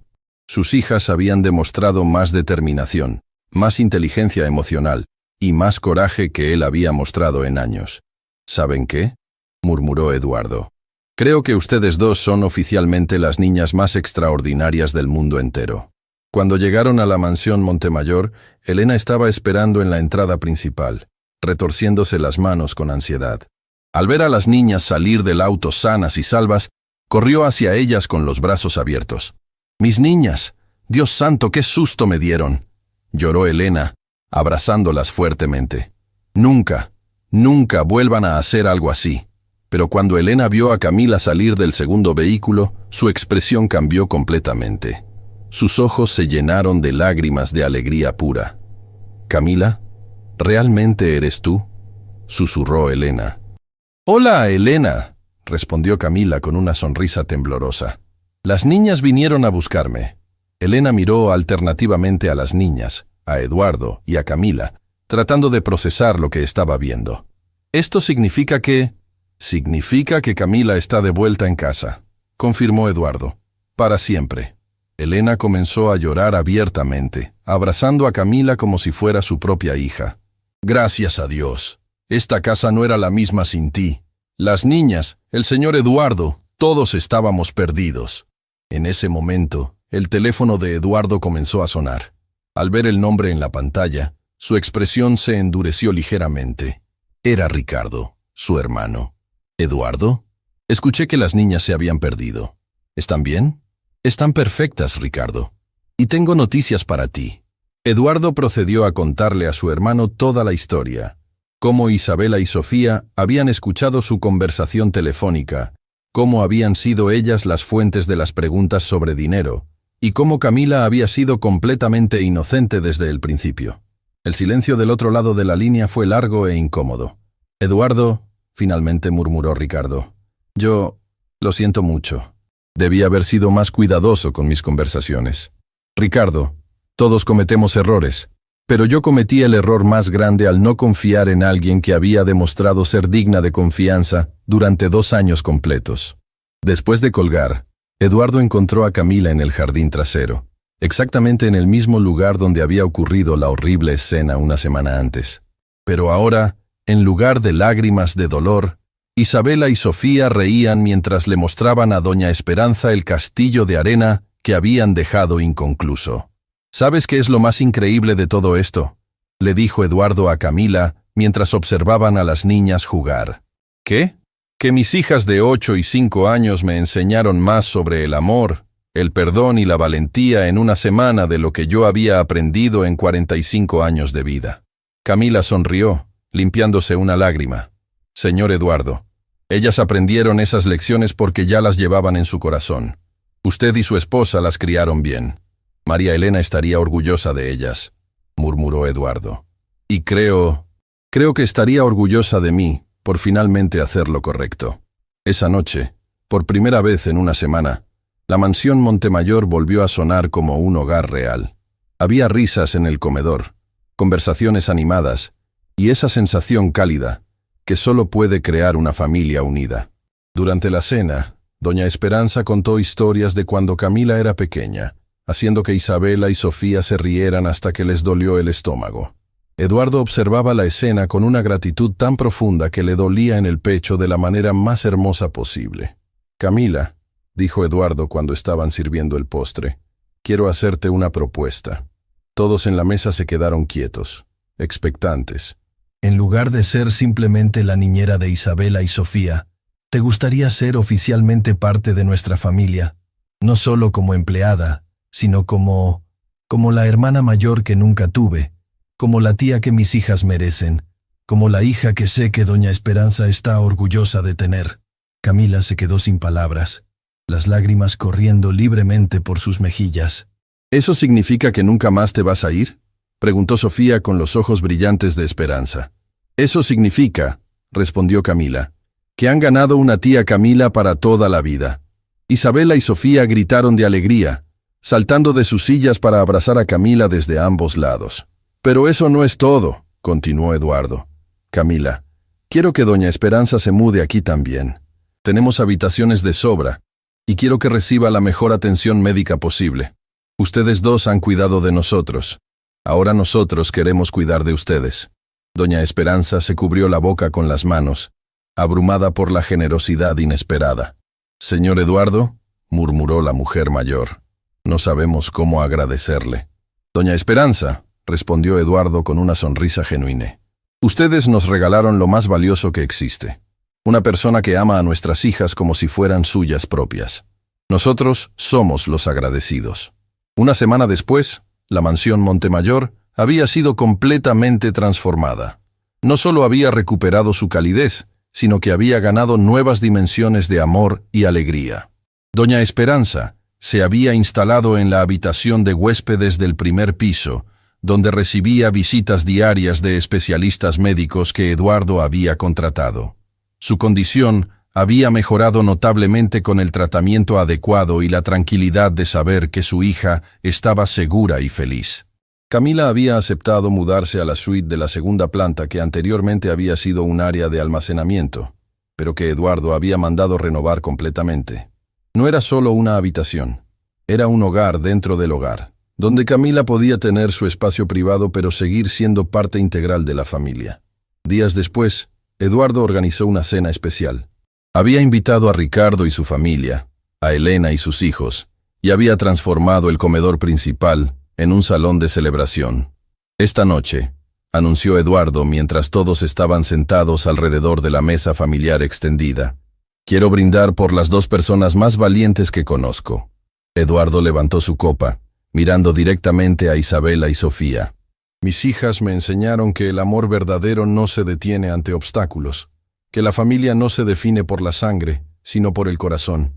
Sus hijas habían demostrado más determinación, más inteligencia emocional y más coraje que él había mostrado en años. «¿Saben qué?», murmuró Eduardo. «Creo que ustedes dos son oficialmente las niñas más extraordinarias del mundo entero». Cuando llegaron a la mansión Montemayor, Elena estaba esperando en la entrada principal, retorciéndose las manos con ansiedad. Al ver a las niñas salir del auto sanas y salvas, corrió hacia ellas con los brazos abiertos. «Mis niñas, Dios santo, qué susto me dieron», lloró Elena, abrazándolas fuertemente. «Nunca, nunca vuelvan a hacer algo así». Pero cuando Elena vio a Camila salir del segundo vehículo, su expresión cambió completamente. Sus ojos se llenaron de lágrimas de alegría pura. «Camila, ¿realmente eres tú?», susurró Elena. «Hola, Elena», respondió Camila con una sonrisa temblorosa. «Las niñas vinieron a buscarme». Elena miró alternativamente a las niñas, a Eduardo y a Camila, tratando de procesar lo que estaba viendo. Esto significa que... Significa que Camila está de vuelta en casa, confirmó Eduardo. Para siempre. Elena comenzó a llorar abiertamente, abrazando a Camila como si fuera su propia hija. Gracias a Dios. Esta casa no era la misma sin ti. Las niñas, el señor Eduardo, todos estábamos perdidos. En ese momento, el teléfono de Eduardo comenzó a sonar. Al ver el nombre en la pantalla, su expresión se endureció ligeramente. Era Ricardo, su hermano. ¿Eduardo? Escuché que las niñas se habían perdido. ¿Están bien? Están perfectas, Ricardo. Y tengo noticias para ti. Eduardo procedió a contarle a su hermano toda la historia. Cómo Isabela y Sofía habían escuchado su conversación telefónica, cómo habían sido ellas las fuentes de las preguntas sobre dinero, y cómo Camila había sido completamente inocente desde el principio. El silencio del otro lado de la línea fue largo e incómodo. Eduardo, finalmente murmuró Ricardo. Yo lo siento mucho. Debí haber sido más cuidadoso con mis conversaciones. Ricardo, todos cometemos errores, pero yo cometí el error más grande al no confiar en alguien que había demostrado ser digna de confianza durante 2 años completos. Después de colgar, Eduardo encontró a Camila en el jardín trasero, exactamente en el mismo lugar donde había ocurrido la horrible escena una semana antes. Pero ahora, en lugar de lágrimas de dolor, Isabela y Sofía reían mientras le mostraban a doña Esperanza el castillo de arena que habían dejado inconcluso. ¿Sabes qué es lo más increíble de todo esto?, le dijo Eduardo a Camila mientras observaban a las niñas jugar. ¿Qué? Que mis hijas de 8 y 5 años me enseñaron más sobre el amor, el perdón y la valentía en una semana de lo que yo había aprendido en 45 años de vida. Camila sonrió, limpiándose una lágrima. Señor Eduardo, ellas aprendieron esas lecciones porque ya las llevaban en su corazón. Usted y su esposa las criaron bien. María Elena estaría orgullosa de ellas, murmuró Eduardo. Y creo que estaría orgullosa de mí por finalmente hacer lo correcto. Esa noche, por primera vez en una semana, la mansión Montemayor volvió a sonar como un hogar real. Había risas en el comedor, conversaciones animadas y esa sensación cálida que solo puede crear una familia unida. Durante la cena, doña Esperanza contó historias de cuando Camila era pequeña, haciendo que Isabela y Sofía se rieran hasta que les dolió el estómago. Eduardo observaba la escena con una gratitud tan profunda que le dolía en el pecho de la manera más hermosa posible. Camila, dijo Eduardo cuando estaban sirviendo el postre, quiero hacerte una propuesta. Todos en la mesa se quedaron quietos, expectantes. En lugar de ser simplemente la niñera de Isabela y Sofía, ¿te gustaría ser oficialmente parte de nuestra familia? No solo como empleada, sino como la hermana mayor que nunca tuve, como la tía que mis hijas merecen, como la hija que sé que doña Esperanza está orgullosa de tener. Camila se quedó sin palabras, las lágrimas corriendo libremente por sus mejillas. ¿Eso significa que nunca más te vas a ir?, preguntó Sofía con los ojos brillantes de esperanza. Eso significa, respondió Camila, que han ganado una tía Camila para toda la vida. Isabela y Sofía gritaron de alegría, saltando de sus sillas para abrazar a Camila desde ambos lados. Pero eso no es todo, continuó Eduardo. Camila, quiero que doña Esperanza se mude aquí también. Tenemos habitaciones de sobra, y quiero que reciba la mejor atención médica posible. Ustedes dos han cuidado de nosotros. Ahora nosotros queremos cuidar de ustedes. Doña Esperanza se cubrió la boca con las manos, abrumada por la generosidad inesperada. Señor Eduardo, murmuró la mujer mayor, no sabemos cómo agradecerle. Doña Esperanza, respondió Eduardo con una sonrisa genuina. Ustedes nos regalaron lo más valioso que existe. Una persona que ama a nuestras hijas como si fueran suyas propias. Nosotros somos los agradecidos. Una semana después, la mansión Montemayor había sido completamente transformada. No solo había recuperado su calidez, sino que había ganado nuevas dimensiones de amor y alegría. Doña Esperanza se había instalado en la habitación de huéspedes del primer piso, donde recibía visitas diarias de especialistas médicos que Eduardo había contratado. Su condición había mejorado notablemente con el tratamiento adecuado y la tranquilidad de saber que su hija estaba segura y feliz. Camila había aceptado mudarse a la suite de la segunda planta que anteriormente había sido un área de almacenamiento, pero que Eduardo había mandado renovar completamente. No era solo una habitación, era un hogar dentro del hogar, donde Camila podía tener su espacio privado pero seguir siendo parte integral de la familia. Días después, Eduardo organizó una cena especial. Había invitado a Ricardo y su familia, a Elena y sus hijos, y había transformado el comedor principal en un salón de celebración. Esta noche, anunció Eduardo mientras todos estaban sentados alrededor de la mesa familiar extendida, quiero brindar por las dos personas más valientes que conozco. Eduardo levantó su copa, mirando directamente a Isabela y Sofía. Mis hijas me enseñaron que el amor verdadero no se detiene ante obstáculos, que la familia no se define por la sangre, sino por el corazón,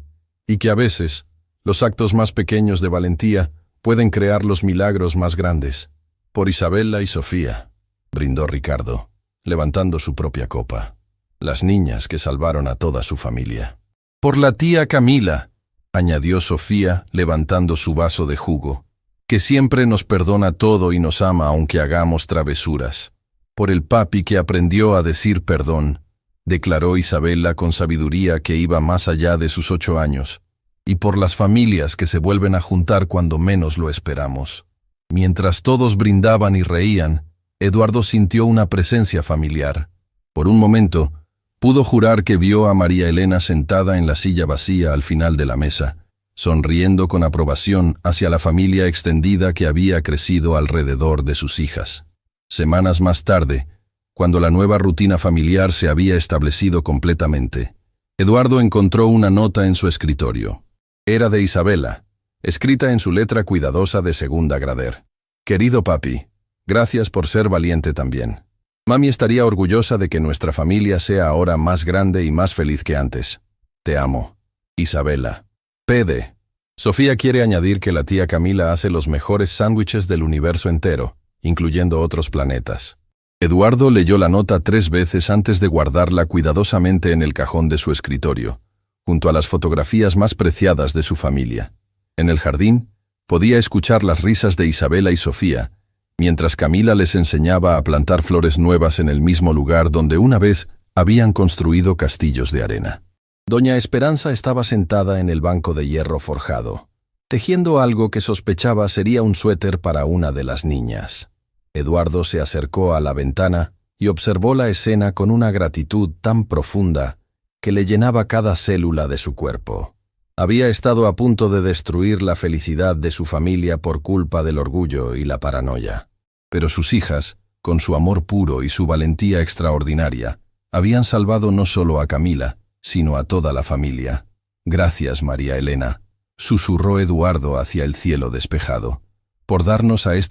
y que a veces, los actos más pequeños de valentía pueden crear los milagros más grandes. Por Isabela y Sofía, brindó Ricardo, levantando su propia copa. Las niñas que salvaron a toda su familia. Por la tía Camila, añadió Sofía, levantando su vaso de jugo, que siempre nos perdona todo y nos ama aunque hagamos travesuras. Por el papi que aprendió a decir perdón, declaró Isabela con sabiduría que iba más allá de sus 8 años. Y por las familias que se vuelven a juntar cuando menos lo esperamos. Mientras todos brindaban y reían, Eduardo sintió una presencia familiar. Por un momento, pudo jurar que vio a María Elena sentada en la silla vacía al final de la mesa, sonriendo con aprobación hacia la familia extendida que había crecido alrededor de sus hijas. Semanas más tarde, cuando la nueva rutina familiar se había establecido completamente, Eduardo encontró una nota en su escritorio. Era de Isabela, escrita en su letra cuidadosa de segunda grader. Querido papi, gracias por ser valiente también. Mami estaría orgullosa de que nuestra familia sea ahora más grande y más feliz que antes. Te amo. Isabela. PD. Sofía quiere añadir que la tía Camila hace los mejores sándwiches del universo entero, incluyendo otros planetas. Eduardo leyó la nota 3 veces antes de guardarla cuidadosamente en el cajón de su escritorio, junto a las fotografías más preciadas de su familia. En el jardín, podía escuchar las risas de Isabela y Sofía, mientras Camila les enseñaba a plantar flores nuevas en el mismo lugar donde una vez habían construido castillos de arena. Doña Esperanza estaba sentada en el banco de hierro forjado, tejiendo algo que sospechaba sería un suéter para una de las niñas. Eduardo se acercó a la ventana y observó la escena con una gratitud tan profunda que le llenaba cada célula de su cuerpo. Había estado a punto de destruir la felicidad de su familia por culpa del orgullo y la paranoia. Pero sus hijas, con su amor puro y su valentía extraordinaria, habían salvado no solo a Camila, sino a toda la familia. Gracias, María Elena, susurró Eduardo hacia el cielo despejado, por darnos a esta